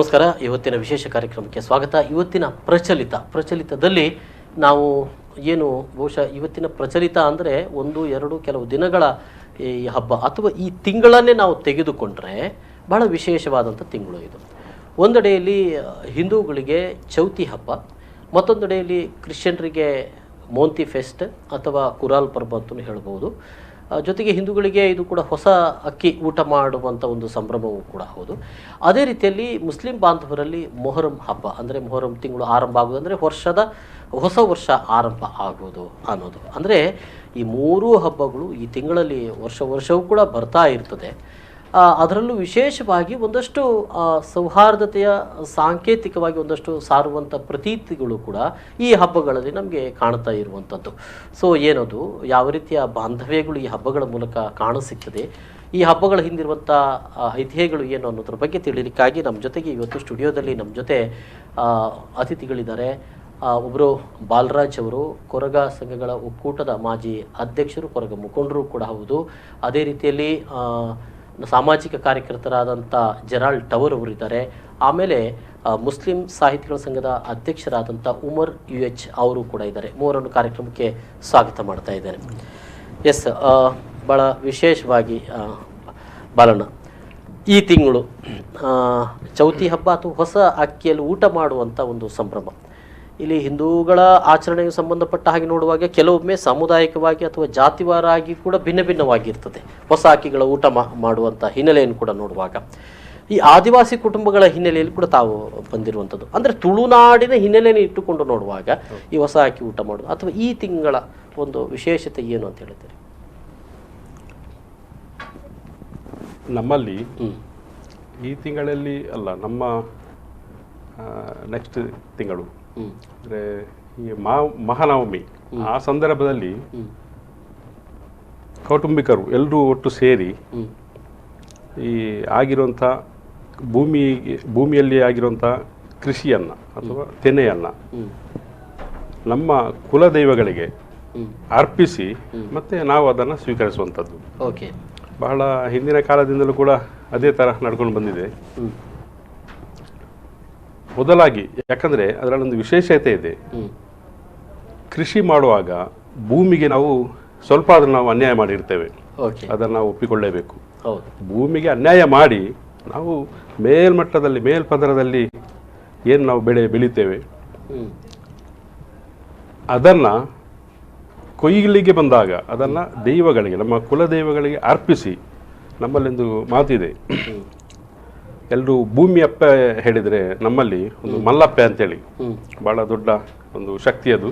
ನಮಸ್ಕಾರ. ಇವತ್ತಿನ ವಿಶೇಷ ಕಾರ್ಯಕ್ರಮಕ್ಕೆ ಸ್ವಾಗತ. ಇವತ್ತಿನ ಪ್ರಚಲಿತದಲ್ಲಿ ನಾವು ಏನು ಬಹುಶಃ ಇವತ್ತಿನ ಪ್ರಚಲಿತ ಅಂದರೆ ಒಂದು ಎರಡು ಕೆಲವು ದಿನಗಳ ಈ ಹಬ್ಬ ಅಥವಾ ಈ ತಿಂಗಳನ್ನೇ ನಾವು ತೆಗೆದುಕೊಂಡ್ರೆ ಬಹಳ ವಿಶೇಷವಾದಂಥ ತಿಂಗಳು ಇದು. ಒಂದೆಡೆಯಲ್ಲಿ ಹಿಂದೂಗಳಿಗೆ ಚೌತಿ ಹಬ್ಬ, ಮತ್ತೊಂದೆಡೆಯಲ್ಲಿ ಕ್ರಿಶ್ಚಿಯನ್ರಿಗೆ ಮೋಂತಿ ಫೆಸ್ಟ್ ಅಥವಾ ಕುರಾಲ್ ಪರ್ಬ ಅಂತಲೂ ಹೇಳ್ಬೋದು. ಜೊತೆಗೆ ಹಿಂದೂಗಳಿಗೆ ಇದು ಕೂಡ ಹೊಸ ಅಕ್ಕಿ ಊಟ ಮಾಡುವಂಥ ಒಂದು ಸಂಭ್ರಮವೂ ಕೂಡ ಹೌದು. ಅದೇ ರೀತಿಯಲ್ಲಿ ಮುಸ್ಲಿಂ ಬಾಂಧವರಲ್ಲಿ ಮೊಹರಂ ಹಬ್ಬ ಅಂದರೆ ಮೊಹರಂ ತಿಂಗಳು ಆರಂಭ ಆಗೋದು ಅಂದರೆ ಹೊಸ ವರ್ಷ ಆರಂಭ ಆಗೋದು ಅನ್ನೋದು. ಅಂದರೆ ಈ ಮೂರೂ ಹಬ್ಬಗಳು ಈ ತಿಂಗಳಲ್ಲಿ ವರ್ಷವೂ ಕೂಡ ಬರ್ತಾ ಇರ್ತದೆ. ಅದರಲ್ಲೂ ವಿಶೇಷವಾಗಿ ಒಂದಷ್ಟು ಸೌಹಾರ್ದತೆಯ ಸಾಂಕೇತಿಕವಾಗಿ ಒಂದಷ್ಟು ಸಾರುವಂಥ ಪ್ರತೀತಿಗಳು ಕೂಡ ಈ ಹಬ್ಬಗಳಲ್ಲಿ ನಮಗೆ ಕಾಣ್ತಾ ಇರುವಂಥದ್ದು. ಸೊ ಏನದು ಯಾವ ರೀತಿಯ ಬಾಂಧವ್ಯಗಳು ಈ ಹಬ್ಬಗಳ ಮೂಲಕ ಕಾಣಸಿಗ್ತದೆ, ಈ ಹಬ್ಬಗಳ ಹಿಂದಿರುವಂಥ ಐತಿಹ್ಯಗಳು ಏನು ಅನ್ನೋದ್ರ ಬಗ್ಗೆ ತಿಳಿಲಿಕ್ಕಾಗಿ ನಮ್ಮ ಜೊತೆಗೆ ಇವತ್ತು ಸ್ಟುಡಿಯೋದಲ್ಲಿ ನಮ್ಮ ಜೊತೆ ಅತಿಥಿಗಳಿದ್ದಾರೆ. ಒಬ್ಬರು ಬಾಲರಾಜ್ ಅವರು ಕೊರಗ ಸಂಘಗಳ ಒಕ್ಕೂಟದ ಮಾಜಿ ಅಧ್ಯಕ್ಷರು, ಕೊರಗ ಮುಖಂಡರು ಕೂಡ ಹೌದು. ಅದೇ ರೀತಿಯಲ್ಲಿ ಸಾಮಾಜಿಕ ಕಾರ್ಯಕರ್ತರಾದಂಥ ಜೆರಾಲ್ಡ್ ಟವರ್ ಅವರಿದ್ದಾರೆ. ಆಮೇಲೆ ಮುಸ್ಲಿಂ ಸಾಹಿತಿಗಳ ಸಂಘದ ಅಧ್ಯಕ್ಷರಾದಂಥ ಉಮರ್ UH ಅವರು ಕೂಡ ಇದ್ದಾರೆ. ಮೂವರನ್ನು ಕಾರ್ಯಕ್ರಮಕ್ಕೆ ಸ್ವಾಗತ ಮಾಡ್ತಾ ಇದ್ದಾರೆ. ಎಸ್, ಭಾಳ ವಿಶೇಷವಾಗಿ ಬಾಲಣ್ಣ, ಈ ತಿಂಗಳು ಚೌತಿ ಹಬ್ಬ ಅಥವಾ ಹೊಸ ಅಕ್ಕಿಯಲ್ಲಿ ಊಟ ಮಾಡುವಂಥ ಒಂದು ಸಂಭ್ರಮ ಇಲ್ಲಿ ಹಿಂದೂಗಳ ಆಚರಣೆಗೆ ಸಂಬಂಧಪಟ್ಟ ಹಾಗೆ ನೋಡುವಾಗ ಕೆಲವೊಮ್ಮೆ ಸಾಮುದಾಯಿಕವಾಗಿ ಅಥವಾ ಜಾತಿವಾರಾಗಿ ಕೂಡ ಭಿನ್ನವಾಗಿರ್ತದೆ. ಹೊಸ ಅಕ್ಕಿಗಳ ಊಟ ಮಾಡುವಂಥ ಹಿನ್ನೆಲೆಯನ್ನು ಕೂಡ ನೋಡುವಾಗ ಈ ಆದಿವಾಸಿ ಕುಟುಂಬಗಳ ಹಿನ್ನೆಲೆಯಲ್ಲಿ ಕೂಡ ತಾವು ಬಂದಿರುವಂಥದ್ದು, ಅಂದರೆ ತುಳುನಾಡಿನ ಹಿನ್ನೆಲೆಯನ್ನು ಇಟ್ಟುಕೊಂಡು ನೋಡುವಾಗ ಈ ಹೊಸ ಅಕ್ಕಿ ಊಟ ಮಾಡೋದು ಅಥವಾ ಈ ತಿಂಗಳ ಒಂದು ವಿಶೇಷತೆ ಏನು ಅಂತ ಹೇಳ್ತೀರಿ? ನಮ್ಮಲ್ಲಿ ಈ ತಿಂಗಳಲ್ಲಿ ಅಲ್ಲ, ನಮ್ಮ ನೆಕ್ಸ್ಟ್ ತಿಂಗಳು ಅಂದರೆ ಈ ಮಹಾನವಮಿ ಆ ಸಂದರ್ಭದಲ್ಲಿ ಕೌಟುಂಬಿಕರು ಎಲ್ಲರೂ ಒಟ್ಟು ಸೇರಿ ಈ ಆಗಿರುವಂಥ ಭೂಮಿಯಲ್ಲಿ ಆಗಿರುವಂಥ ಕೃಷಿಯನ್ನು ಅಥವಾ ತೆನೆಯನ್ನು ನಮ್ಮ ಕುಲದೈವಗಳಿಗೆ ಅರ್ಪಿಸಿ ಮತ್ತೆ ನಾವು ಅದನ್ನು ಸ್ವೀಕರಿಸುವಂಥದ್ದು. ಓಕೆ, ಬಹಳ ಹಿಂದಿನ ಕಾಲದಿಂದಲೂ ಕೂಡ ಅದೇ ಥರ ನಡ್ಕೊಂಡು ಬಂದಿದೆ. ಮೊದಲಾಗಿ ಯಾಕಂದರೆ ಅದರಲ್ಲೊಂದು ವಿಶೇಷತೆ ಇದೆ. ಕೃಷಿ ಮಾಡುವಾಗ ಭೂಮಿಗೆ ನಾವು ಸ್ವಲ್ಪ ಅದನ್ನು ನಾವು ಅನ್ಯಾಯ ಮಾಡಿರ್ತೇವೆ, ಅದನ್ನು ನಾವು ಒಪ್ಪಿಕೊಳ್ಳೇಬೇಕು. ಭೂಮಿಗೆ ಅನ್ಯಾಯ ಮಾಡಿ ನಾವು ಮೇಲ್ಮಟ್ಟದಲ್ಲಿ ಮೇಲ್ಪದರದಲ್ಲಿ ಏನು ನಾವು ಬೆಳೀತೇವೆ ಅದನ್ನು ಕೊಯ್ಲಿಗೆ ಬಂದಾಗ ಅದನ್ನು ದೈವಗಳಿಗೆ, ನಮ್ಮ ಕುಲದೈವಗಳಿಗೆ ಅರ್ಪಿಸಿ, ನಮ್ಮಲ್ಲೊಂದು ಮಾತಿದೆ, ಎಲ್ಲರೂ ಭೂಮಿ ಅಪ್ಪ ಹೇಳಿದರೆ ನಮ್ಮಲ್ಲಿ ಒಂದು ಮಲ್ಲಪ್ಪೆ ಅಂತೇಳಿ ಬಹಳ ದೊಡ್ಡ ಒಂದು ಶಕ್ತಿ ಅದು.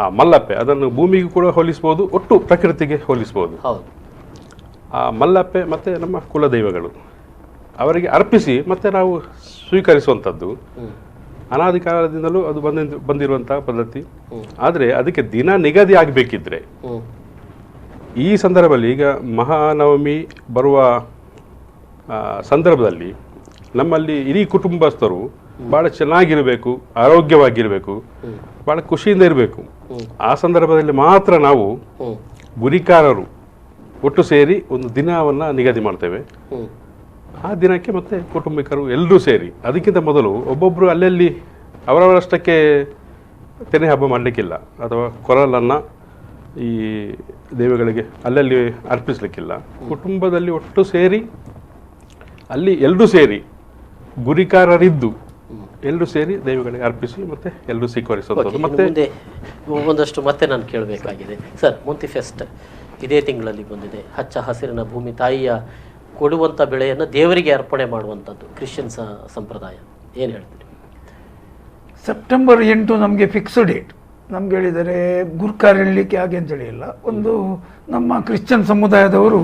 ಆ ಮಲ್ಲಪ್ಪೆ ಅದನ್ನು ಭೂಮಿಗೂ ಕೂಡ ಹೋಲಿಸ್ಬೋದು, ಒಟ್ಟು ಪ್ರಕೃತಿಗೆ ಹೋಲಿಸ್ಬೋದು. ಆ ಮಲ್ಲಪ್ಪೆ ಮತ್ತು ನಮ್ಮ ಕುಲದೈವಗಳು ಅವರಿಗೆ ಅರ್ಪಿಸಿ ಮತ್ತೆ ನಾವು ಸ್ವೀಕರಿಸುವಂಥದ್ದು ಅನಾದಿ ಕಾಲದಿಂದಲೂ ಅದು ಬಂದಿರುವಂಥ ಪದ್ಧತಿ. ಆದರೆ ಅದಕ್ಕೆ ದಿನ ನಿಗದಿ ಆಗಬೇಕಿದ್ರೆ ಈ ಸಂದರ್ಭದಲ್ಲಿ ಈಗ ಮಹಾನವಮಿ ಬರುವ ಸಂದರ್ಭದಲ್ಲಿ ನಮ್ಮಲ್ಲಿ ಇಡೀ ಕುಟುಂಬಸ್ಥರು ಭಾಳ ಚೆನ್ನಾಗಿರಬೇಕು, ಆರೋಗ್ಯವಾಗಿರಬೇಕು, ಭಾಳ ಖುಷಿಯಿಂದ ಇರಬೇಕು. ಆ ಸಂದರ್ಭದಲ್ಲಿ ಮಾತ್ರ ನಾವು ಗುರಿಕಾರರು ಒಟ್ಟು ಸೇರಿ ಒಂದು ದಿನವನ್ನು ನಿಗದಿ ಮಾಡ್ತೇವೆ. ಆ ದಿನಕ್ಕೆ ಮತ್ತೆ ಕುಟುಂಬಿಕರು ಎಲ್ಲರೂ ಸೇರಿ, ಅದಕ್ಕಿಂತ ಮೊದಲು ಒಬ್ಬೊಬ್ಬರು ಅಲ್ಲಲ್ಲಿ ಅವರವರಷ್ಟಕ್ಕೆ ತೆನೆ ಹಬ್ಬ ಮಾಡಲಿಕ್ಕಿಲ್ಲ ಅಥವಾ ಕೊರಲನ್ನು ಈ ದೇವಗಳಿಗೆ ಅಲ್ಲಲ್ಲಿ ಅರ್ಪಿಸಲಿಕ್ಕಿಲ್ಲ. ಕುಟುಂಬದಲ್ಲಿ ಒಟ್ಟು ಸೇರಿ ಅಲ್ಲಿ ಎಲ್ಲರೂ ಸೇರಿ ಗುರಿಕಾರರಿದ್ದು ಎಲ್ಲರೂ ಸೇರಿ ದೈವಗಳಿಗೆ ಅರ್ಪಿಸಿ ಮತ್ತೆ ಎಲ್ಲರೂ ಸ್ವೀಕರಿಸುವಂಥದ್ದು. ಮತ್ತೆ ಒಂದಷ್ಟು ಮತ್ತೆ ನಾನು ಕೇಳಬೇಕಾಗಿದೆ ಸರ್, ಮೋಂತಿ ಫೆಸ್ಟ್ ಇದೇ ತಿಂಗಳಲ್ಲಿ ಬಂದಿದೆ. ಹಚ್ಚ ಹಸಿರಿನ ಭೂಮಿ ತಾಯಿಯ ಕೊಡುವಂಥ ಬೆಳೆಯನ್ನು ದೇವರಿಗೆ ಅರ್ಪಣೆ ಮಾಡುವಂಥದ್ದು ಕ್ರಿಶ್ಚಿಯನ್ ಸಂಪ್ರದಾಯ, ಏನು ಹೇಳ್ತೀರಿ? ಸೆಪ್ಟೆಂಬರ್ 8 ನಮಗೆ ಫಿಕ್ಸ್ ಡೇಟ್. ನಮ್ಗೆ ಹೇಳಿದರೆ ಗುರ್ಕಾರ್ ಹೇಳಲಿಕ್ಕೆ ಹಾಗೆ ಅಂತ ಹೇಳಿಲ್ಲ. ಒಂದು ನಮ್ಮ ಕ್ರಿಶ್ಚಿಯನ್ ಸಮುದಾಯದವರು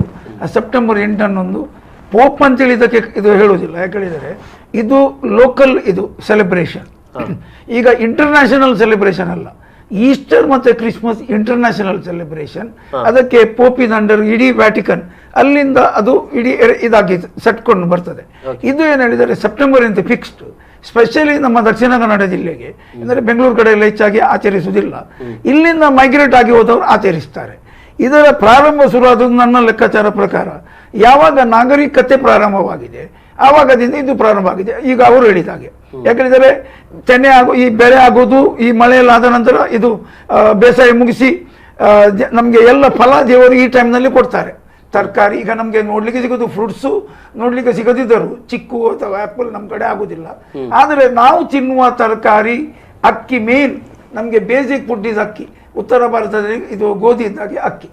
ಸೆಪ್ಟೆಂಬರ್ 8 ಪೋಪ್ ಅಂತೇಳಿ ಇದಕ್ಕೆ ಇದು ಹೇಳುವುದಿಲ್ಲ. ಯಾಕೆ ಹೇಳಿದರೆ ಇದು ಲೋಕಲ್ ಇದು ಸೆಲೆಬ್ರೇಷನ್, ಈಗ ಇಂಟರ್ನ್ಯಾಷನಲ್ ಸೆಲೆಬ್ರೇಷನ್ ಅಲ್ಲ. ಈಸ್ಟರ್ ಮತ್ತು ಕ್ರಿಸ್ಮಸ್ ಇಂಟರ್ನ್ಯಾಷನಲ್ ಸೆಲೆಬ್ರೇಷನ್. ಅದಕ್ಕೆ ಪೋಪಿನ ಅಂಡರ್ ಇಡೀ ವ್ಯಾಟಿಕನ್ ಅಲ್ಲಿಂದ ಅದು ಇಡೀ ಇದಾಗಿ ಸೆಟ್ಕೊಂಡು ಬರ್ತದೆ. ಇದು ಏನು ಹೇಳಿದರೆ ಸೆಪ್ಟೆಂಬರ್ ಅಂತ ಫಿಕ್ಸ್ಡ್. ಸ್ಪೆಷಲಿ ನಮ್ಮ ದಕ್ಷಿಣ ಕನ್ನಡ ಜಿಲ್ಲೆಗೆ, ಅಂದರೆ ಬೆಂಗಳೂರು ಕಡೆ ಎಲ್ಲ ಹೆಚ್ಚಾಗಿ ಆಚರಿಸುವುದಿಲ್ಲ. ಇಲ್ಲಿಂದ ಮೈಗ್ರೇಟ್ ಆಗಿ ಹೋದವರು ಆಚರಿಸ್ತಾರೆ. ಇದರ ಪ್ರಾರಂಭ ಶುರುವಾದದ್ದು ನನ್ನ ಲೆಕ್ಕಾಚಾರ ಪ್ರಕಾರ ಯಾವಾಗ ನಾಗರಿಕತೆ ಪ್ರಾರಂಭವಾಗಿದೆ, ಆವಾಗದಿಂದ ಇದು ಪ್ರಾರಂಭ ಆಗಿದೆ. ಈಗ ಅವರು ಹೇಳಿದ ಹಾಗೆ ಯಾಕಂದರೆ ತೆನೆ ಈ ಬೆಳೆ ಆಗೋದು ಈ ಮಳೆಯಲ್ಲಾದ ನಂತರ ಇದು ಬೇಸಾಯ ಮುಗಿಸಿ ನಮಗೆ ಎಲ್ಲ ಫಲ ದೇವರು ಈ ಟೈಮ್ನಲ್ಲಿ ಕೊಡ್ತಾರೆ. ತರಕಾರಿ ಈಗ ನಮಗೆ ನೋಡ್ಲಿಕ್ಕೆ ಸಿಗೋದು ಫ್ರೂಟ್ಸು ನೋಡ್ಲಿಕ್ಕೆ ಸಿಗದಿದ್ದರು, ಚಿಕ್ಕು ಅಥವಾ ಆ್ಯಪಲ್ ನಮ್ಮ ಕಡೆ ಆಗೋದಿಲ್ಲ. ಆದರೆ ನಾವು ತಿನ್ನುವ ತರಕಾರಿ, ಅಕ್ಕಿ ಮೇನ್ ನಮಗೆ ಬೇಸಿಕ್ ಫುಡ್ ಇಸ್ ಅಕ್ಕಿ. ಉತ್ತರ ಭಾರತದಲ್ಲಿ ಇದು ಗೋಧಿ ಇದ್ದಾಗೆ ಅಕ್ಕಿ.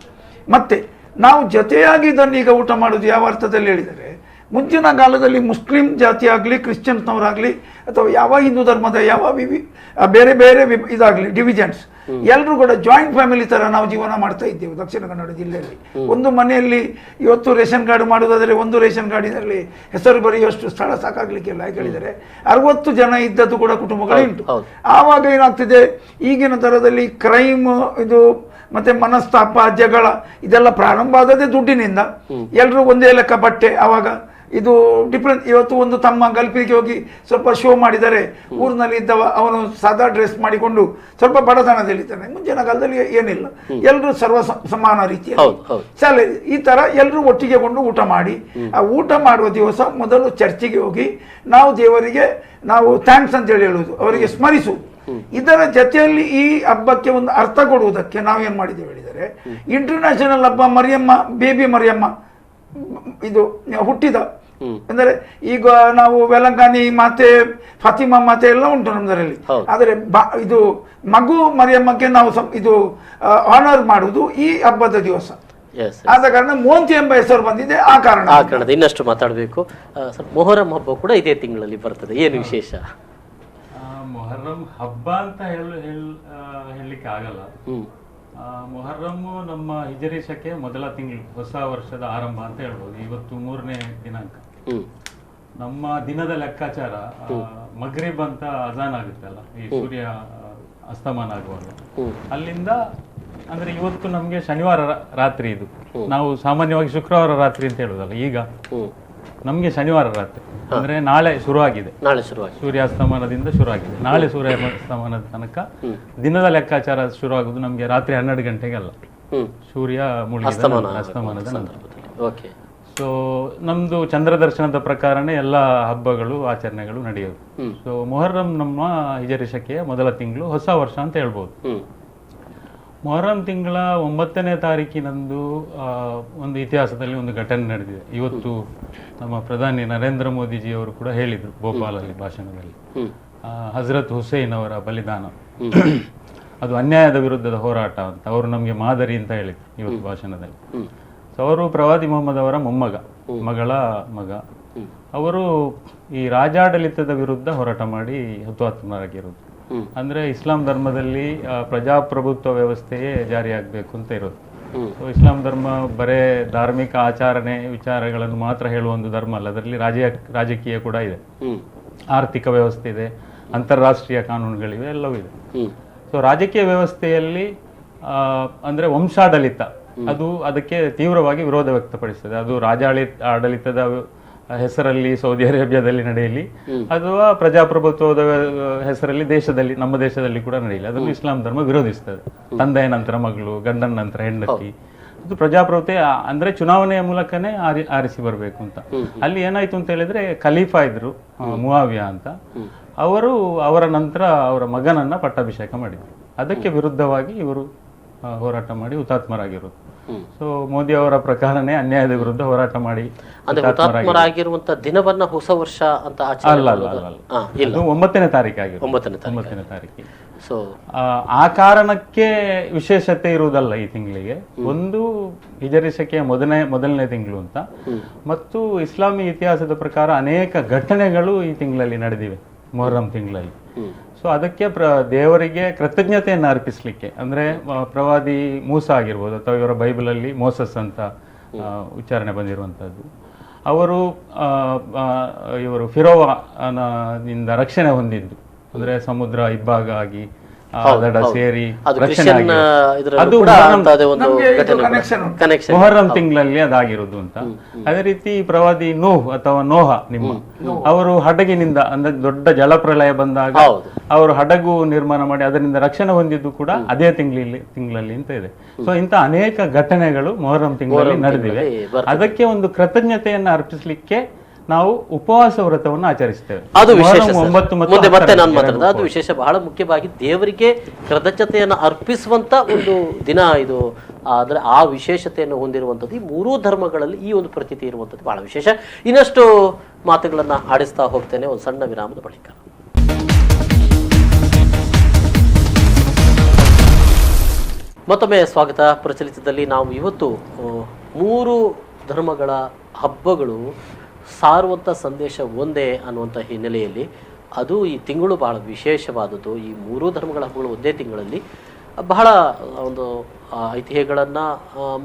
ಮತ್ತೆ ನಾವು ಜೊತೆಯಾಗಿ ಇದನ್ನು ಈಗ ಊಟ ಮಾಡೋದು ಯಾವ ಅರ್ಥದಲ್ಲಿ ಹೇಳಿದರೆ, ಮುಂಚಿನ ಕಾಲದಲ್ಲಿ ಮುಸ್ಲಿಂ ಜಾತಿ ಆಗಲಿ ಕ್ರಿಶ್ಚಿಯನ್ಸ್ನವರಾಗಲಿ ಅಥವಾ ಯಾವ ಹಿಂದೂ ಧರ್ಮದ ಯಾವ ಬೇರೆ ಬೇರೆ ಇದಾಗಲಿ ಡಿವಿಷನ್ಸ್ ಎಲ್ಲರೂ ಕೂಡ ಜಾಯಿಂಟ್ ಫ್ಯಾಮಿಲಿ ಥರ ನಾವು ಜೀವನ ಮಾಡ್ತಾ ಇದ್ದೇವೆ ದಕ್ಷಿಣ ಕನ್ನಡ ಜಿಲ್ಲೆಯಲ್ಲಿ. ಒಂದು ಮನೆಯಲ್ಲಿ ಇವತ್ತು ರೇಷನ್ ಕಾರ್ಡ್ ಮಾಡೋದಾದರೆ ಒಂದು ರೇಷನ್ ಕಾರ್ಡಿನಲ್ಲಿ ಹೆಸರು ಬರೆಯುವಷ್ಟು ಸ್ಥಳ ಸಾಕಾಗಲಿಕ್ಕಿಲ್ಲ. ಯಾಕೆ ಹೇಳಿದರೆ 60 ಜನ ಇದ್ದದ್ದು ಕೂಡ ಕುಟುಂಬಗಳು ಉಂಟು. ಆವಾಗ ಏನಾಗ್ತಿದೆ, ಈಗಿನ ಥರದಲ್ಲಿ ಕ್ರೈಮ್ ಇದು ಮತ್ತೆ ಮನಸ್ತಾಪ ಜಗಳ ಇದೆಲ್ಲ ಪ್ರಾರಂಭ ಆದದೇ ದುಡ್ಡಿನಿಂದ. ಎಲ್ಲರೂ ಒಂದೇ ಲೆಕ್ಕ ಬಟ್ಟೆ. ಆವಾಗ ಇದು ಡಿಫ್ರೆಂಟ್. ಇವತ್ತು ಒಂದು ತಮ್ಮ ಗಲ್ಫಿಗೆ ಹೋಗಿ ಸ್ವಲ್ಪ ಶೋ ಮಾಡಿದರೆ ಊರಿನಲ್ಲಿ ಇದ್ದವ ಅವನು ಸಾದಾ ಡ್ರೆಸ್ ಮಾಡಿಕೊಂಡು ಸ್ವಲ್ಪ ಬಡತನದಲ್ಲಿದ್ದಾನೆ. ಮುಂಚಿನ ಕಾಲದಲ್ಲಿ ಏನಿಲ್ಲ, ಎಲ್ಲರೂ ಸಮಾನ ರೀತಿಯಲ್ಲಿ ಶಾಲೆ ಈ ತರ ಎಲ್ಲರೂ ಒಟ್ಟಿಗೆ ಕೊಂಡು ಊಟ ಮಾಡಿ, ಆ ಊಟ ಮಾಡುವ ದಿವಸ ಮೊದಲು ಚರ್ಚಿಗೆ ಹೋಗಿ ನಾವು ದೇವರಿಗೆ ನಾವು ಥ್ಯಾಂಕ್ಸ್ ಅಂತ ಹೇಳುವುದು, ಅವರಿಗೆ ಸ್ಮರಿಸುವುದು. ಇದರ ಜೊತೆಯಲ್ಲಿ ಈ ಹಬ್ಬಕ್ಕೆ ಒಂದು ಅರ್ಥ ಕೊಡುವುದಕ್ಕೆ ನಾವೇನ್ ಮಾಡಿದ್ದೇವೆ ಹೇಳಿದರೆ, ಇಂಟರ್ನ್ಯಾಷನಲ್ ಹಬ್ಬ ಮರಿಯಮ್ಮ, ಬೇಬಿ ಮರಿಯಮ್ಮ ಇದು ಹುಟ್ಟಿದ ಅಂದರೆ ಈಗ ನಾವು ವೆಲಂಕಾನಿ ಮಾತೆ, ಫಾತಿಮಾ ಮಾತೆ ಎಲ್ಲ ಉಂಟು ನಮ್ಮದರಲ್ಲಿ. ಆದರೆ ಇದು ಮಗು ಮರಿಯಮ್ಮಕ್ಕೆ ನಾವು ಇದು ಆನರ್ ಮಾಡುವುದು ಈ ಹಬ್ಬದ ದಿವಸ. ಆದ ಕಾರಣ ಮೋಂತಿ ಎಂಬ ಹೆಸರು ಬಂದಿದೆ. ಆ ಕಾರಣ ಇನ್ನಷ್ಟು ಮಾತಾಡಬೇಕು. ಮೊಹರಂ ಹಬ್ಬ ಕೂಡ ಇದೇ ತಿಂಗಳಲ್ಲಿ ಬರ್ತದೆ, ಏನು ವಿಶೇಷ? ಮೊಹರಂ ಹಬ್ಬ ಅಂತ ಹೇಳಲಿಕ್ಕೆ ಆಗಲ್ಲ. ಮೊಹರಮ್ಮು ನಮ್ಮ ಹಿಜರಿ ಶಕೆ ಮೊದಲ ತಿಂಗಳು, ಹೊಸ ವರ್ಷದ ಆರಂಭ ಅಂತ ಹೇಳ್ಬೋದು. ಇವತ್ತು 3ನೇ ದಿನಾಂಕ. ನಮ್ಮ ದಿನದ ಲೆಕ್ಕಾಚಾರ ಮಗ್ರಿಬ್ ಅಂತ ಅಜಾನ್ ಆಗುತ್ತಲ್ಲ, ಈ ಸೂರ್ಯ ಅಸ್ತಮಾನ ಆಗುವಾಗ ಅಲ್ಲಿಂದ ಅಂದ್ರೆ ಇವತ್ತು ನಮ್ಗೆ ಶನಿವಾರ ರಾತ್ರಿ. ಇದು ನಾವು ಸಾಮಾನ್ಯವಾಗಿ ಶುಕ್ರವಾರ ರಾತ್ರಿ ಅಂತ ಹೇಳುದಲ್ಲ, ಈಗ ನಮ್ಗೆ ಶನಿವಾರ ರಾತ್ರಿ ಅಂದ್ರೆ ನಾಳೆ ಶುರುವಾಗಿದೆ. ಸೂರ್ಯಾಸ್ತಮಾನದಿಂದ ಶುರುವಾಗಿದೆ. ನಾಳೆ ಸೂರ್ಯಾಸ್ತಮಾನದ ತನಕ ದಿನದ ಲೆಕ್ಕಾಚಾರ ಶುರುವಾಗುದು ನಮ್ಗೆ ರಾತ್ರಿ 12 ಗಂಟೆಗೆ ಅಲ್ಲ, ಸೂರ್ಯ ಮುಳುಗಿದ ಅಸ್ತಮಾನದ ನಂತರ. ಸೊ ನಮ್ದು ಚಂದ್ರ ದರ್ಶನದ ಪ್ರಕಾರನೇ ಎಲ್ಲ ಹಬ್ಬಗಳು ಆಚರಣೆಗಳು ನಡೆಯೋದು. ಸೊ ಮೊಹರಂ ನಮ್ಮ ಹಿಜರಿ ಶಕೆಯ ಮೊದಲ ತಿಂಗಳು, ಹೊಸ ವರ್ಷ ಅಂತ ಹೇಳ್ಬೋದು. ಮೊಹರಂ ತಿಂಗಳ 9ನೇ ತಾರೀಕಿನಂದು ಒಂದು ಇತಿಹಾಸದಲ್ಲಿ ಒಂದು ಘಟನೆ ನಡೆದಿದೆ. ಇವತ್ತು ನಮ್ಮ ಪ್ರಧಾನಿ ನರೇಂದ್ರ ಮೋದಿಜಿಯವರು ಕೂಡ ಹೇಳಿದರು ಭೋಪಾಲಲ್ಲಿ ಭಾಷಣದಲ್ಲಿ, ಹಜರತ್ ಹುಸೇನ್ ಅವರ ಬಲಿದಾನ ಅದು ಅನ್ಯಾಯದ ವಿರುದ್ಧದ ಹೋರಾಟ ಅಂತ ಅವರು ನಮಗೆ ಮಾದರಿ ಅಂತ ಹೇಳಿದ್ರು ಇವತ್ತು ಭಾಷಣದಲ್ಲಿ. ಸೊ ಅವರು ಪ್ರವಾದಿ ಮೊಹಮ್ಮದ್ ಅವರ ಮಗಳ ಮಗ. ಅವರು ಈ ರಾಜಾಡಳಿತದ ವಿರುದ್ಧ ಹೋರಾಟ ಮಾಡಿ ಹುತಾತ್ಮರಾಗಿರೋದು. ಅಂದ್ರೆ ಇಸ್ಲಾಂ ಧರ್ಮದಲ್ಲಿ ಪ್ರಜಾಪ್ರಭುತ್ವ ವ್ಯವಸ್ಥೆಯೇ ಜಾರಿಯಾಗಬೇಕು ಅಂತ ಇರೋದು. ಸೊ ಇಸ್ಲಾಂ ಧರ್ಮ ಬರೇ ಧಾರ್ಮಿಕ ಆಚರಣೆ ವಿಚಾರಗಳನ್ನು ಮಾತ್ರ ಹೇಳುವ ಒಂದು ಧರ್ಮ ಅಲ್ಲ, ಅದರಲ್ಲಿ ರಾಜಕೀಯ ಕೂಡ ಇದೆ, ಆರ್ಥಿಕ ವ್ಯವಸ್ಥೆ ಇದೆ, ಅಂತಾರಾಷ್ಟ್ರೀಯ ಕಾನೂನುಗಳಿವೆ, ಎಲ್ಲವೂ ಇದೆ. ಸೊ ರಾಜಕೀಯ ವ್ಯವಸ್ಥೆಯಲ್ಲಿ ಅಂದ್ರೆ ವಂಶಾಡಳಿತ ಅದು ಅದಕ್ಕೆ ತೀವ್ರವಾಗಿ ವಿರೋಧ ವ್ಯಕ್ತಪಡಿಸ್ತದೆ. ಅದು ಆಡಳಿತದ ಹೆಸರಲ್ಲಿ ಸೌದಿ ಅರೇಬಿಯಾದಲ್ಲಿ ನಡೆಯಲಿ ಅಥವಾ ಪ್ರಜಾಪ್ರಭುತ್ವದ ಹೆಸರಲ್ಲಿ ನಮ್ಮ ದೇಶದಲ್ಲಿ ಕೂಡ ನಡೆಯಲಿ, ಅದನ್ನು ಇಸ್ಲಾಂ ಧರ್ಮ ವಿರೋಧಿಸ್ತದೆ. ತಂದೆಯ ನಂತರ ಮಗಳು, ಗಂಡನ ನಂತರ ಹೆಂಡತಿ, ಇದು ಪ್ರಜಾಪ್ರಭುತ್ವ ಅಂದ್ರೆ ಚುನಾವಣೆಯ ಮೂಲಕನೇ ಆರಿಸಿ ಬರಬೇಕು ಅಂತ. ಅಲ್ಲಿ ಏನಾಯ್ತು ಅಂತ ಹೇಳಿದ್ರೆ, ಖಲೀಫಾ ಇದ್ರು ಮುಆವಿಯಾ ಅಂತ, ಅವರ ನಂತರ ಅವರ ಮಗನನ್ನ ಪಟ್ಟಾಭಿಷೇಕ ಮಾಡಿದ್ರು. ಅದಕ್ಕೆ ವಿರುದ್ಧವಾಗಿ ಇವರು ಹೋರಾಟ ಮಾಡಿ ಹುತಾತ್ಮರಾಗಿರೋದು. ಸೊ ಮೋದಿ ಅವರ ಪ್ರಕಾರನೇ ಅನ್ಯಾಯದ ವಿರುದ್ಧ ಹೋರಾಟ ಮಾಡಿ ಹುತಾತ್ಮರಾಗಿರುವಂತ ದಿನವನ್ನ ಹೊಸ ವರ್ಷ ಅಂತ ಅಲ್ಲ, 9ನೇ ತಾರೀಕು. ಸೊ ಆ ಕಾರಣಕ್ಕೆ ವಿಶೇಷತೆ ಇರುವುದಲ್ಲ ಈ ತಿಂಗಳಿಗೆ. ಒಂದು ಹಿಜರಿ ಶಕೆಯ ಮೊದಲನೇ ತಿಂಗಳು ಅಂತ, ಮತ್ತು ಇಸ್ಲಾಮಿ ಇತಿಹಾಸದ ಪ್ರಕಾರ ಅನೇಕ ಘಟನೆಗಳು ಈ ತಿಂಗಳಲ್ಲಿ ನಡೆದಿವೆ ಮೊಹರಂ ತಿಂಗಳಲ್ಲಿ. ಸೊ ಅದಕ್ಕೆ ದೇವರಿಗೆ ಕೃತಜ್ಞತೆಯನ್ನು ಅರ್ಪಿಸಲಿಕ್ಕೆ, ಅಂದ್ರೆ ಪ್ರವಾದಿ ಮೂಸಾ ಆಗಿರ್ಬೋದು ಅಥವಾ ಇವರ ಬೈಬಲಲ್ಲಿ ಮೋಸಸ್ ಅಂತ ಉಚ್ಚಾರಣೆ ಬಂದಿರುವಂಥದ್ದು, ಇವರು ಫಿರೋವನಿಂದ ರಕ್ಷಣೆ ಹೊಂದಿದ್ದು, ಅಂದ್ರೆ ಸಮುದ್ರ ಇಬ್ಬಾಗ ಆಗಿ ದಡ ಸೇರಿ ರಕ್ಷಣೆ ಅದು ಮೊಹರಂ ತಿಂಗಳಲ್ಲಿ ಅದಾಗಿರೋದು ಅಂತ. ಅದೇ ರೀತಿ ಪ್ರವಾದಿ ನೋಹ ಅವರು ಹಡಗಿನಿಂದ ಅಂದ್ರೆ ದೊಡ್ಡ ಜಲಪ್ರಳಯ ಬಂದಾಗ ಅವರು ಹಡಗು ನಿರ್ಮಾಣ ಮಾಡಿ ಅದರಿಂದ ರಕ್ಷಣೆ ಹೊಂದಿದ್ದು ಕೂಡ ಅದೇ ತಿಂಗಳಲ್ಲಿ ಅಂತ ಇದೆ. ಸೊ ಇಂಥ ಅನೇಕ ಘಟನೆಗಳು ಮೊಹರಂ ತಿಂಗಳಲ್ಲಿ ನಡೆದಿವೆ. ಅದಕ್ಕೆ ಒಂದು ಕೃತಜ್ಞತೆಯನ್ನು ಅರ್ಪಿಸಲಿಕ್ಕೆ ನಾವು ಉಪವಾಸ ವ್ರತವನ್ನು ಆಚರಿಸ್ತೇವೆ. ಅದು ವಿಶೇಷ ಮೊಹರಂ ಸರ್. 9 ಮತ್ತು ಮುಂದೆ ಮತ್ತೆ 10 ನಾನು ಮಾತಾಡಿದ ಅದು ವಿಶೇಷ, ಬಹಳ ಮುಖ್ಯವಾಗಿ ದೇವರಿಗೆ ಕೃತಜ್ಞತೆಯನ್ನು ಅರ್ಪಿಸುವಂತ ಒಂದು ದಿನ ಇದು. ಆದರೆ ಆ ವಿಶೇಷತೆಯನ್ನು ಹೊಂದಿರುವಂಥದ್ದು ಈ ಮೂರೂ ಧರ್ಮಗಳಲ್ಲಿ ಈ ಒಂದು ಪ್ರತೀತಿ ಇರುವಂಥದ್ದು ಬಹಳ ವಿಶೇಷ. ಇನ್ನಷ್ಟು ಮಾತುಗಳನ್ನು ಆಡಿಸ್ತಾ ಹೋಗ್ತೇನೆ ಒಂದು ಸಣ್ಣ ವಿರಾಮದ ಬಳಿಕ. ಮತ್ತೊಮ್ಮೆ ಸ್ವಾಗತ. ಪ್ರಚಲಿತದಲ್ಲಿ ನಾವು ಇವತ್ತು 3 ಧರ್ಮಗಳ ಹಬ್ಬಗಳು ಸಾರುವಂಥ ಸಂದೇಶ ಒಂದೇ ಅನ್ನುವಂಥ ಹಿನ್ನೆಲೆಯಲ್ಲಿ, ಅದು ಈ ತಿಂಗಳು ಬಹಳ ವಿಶೇಷವಾದದ್ದು. ಈ 3 ಧರ್ಮಗಳ ಹಬ್ಬಗಳು ಒಂದೇ ತಿಂಗಳಲ್ಲಿ ಬಹಳ ಒಂದು ಐತಿಹ್ಯಗಳನ್ನು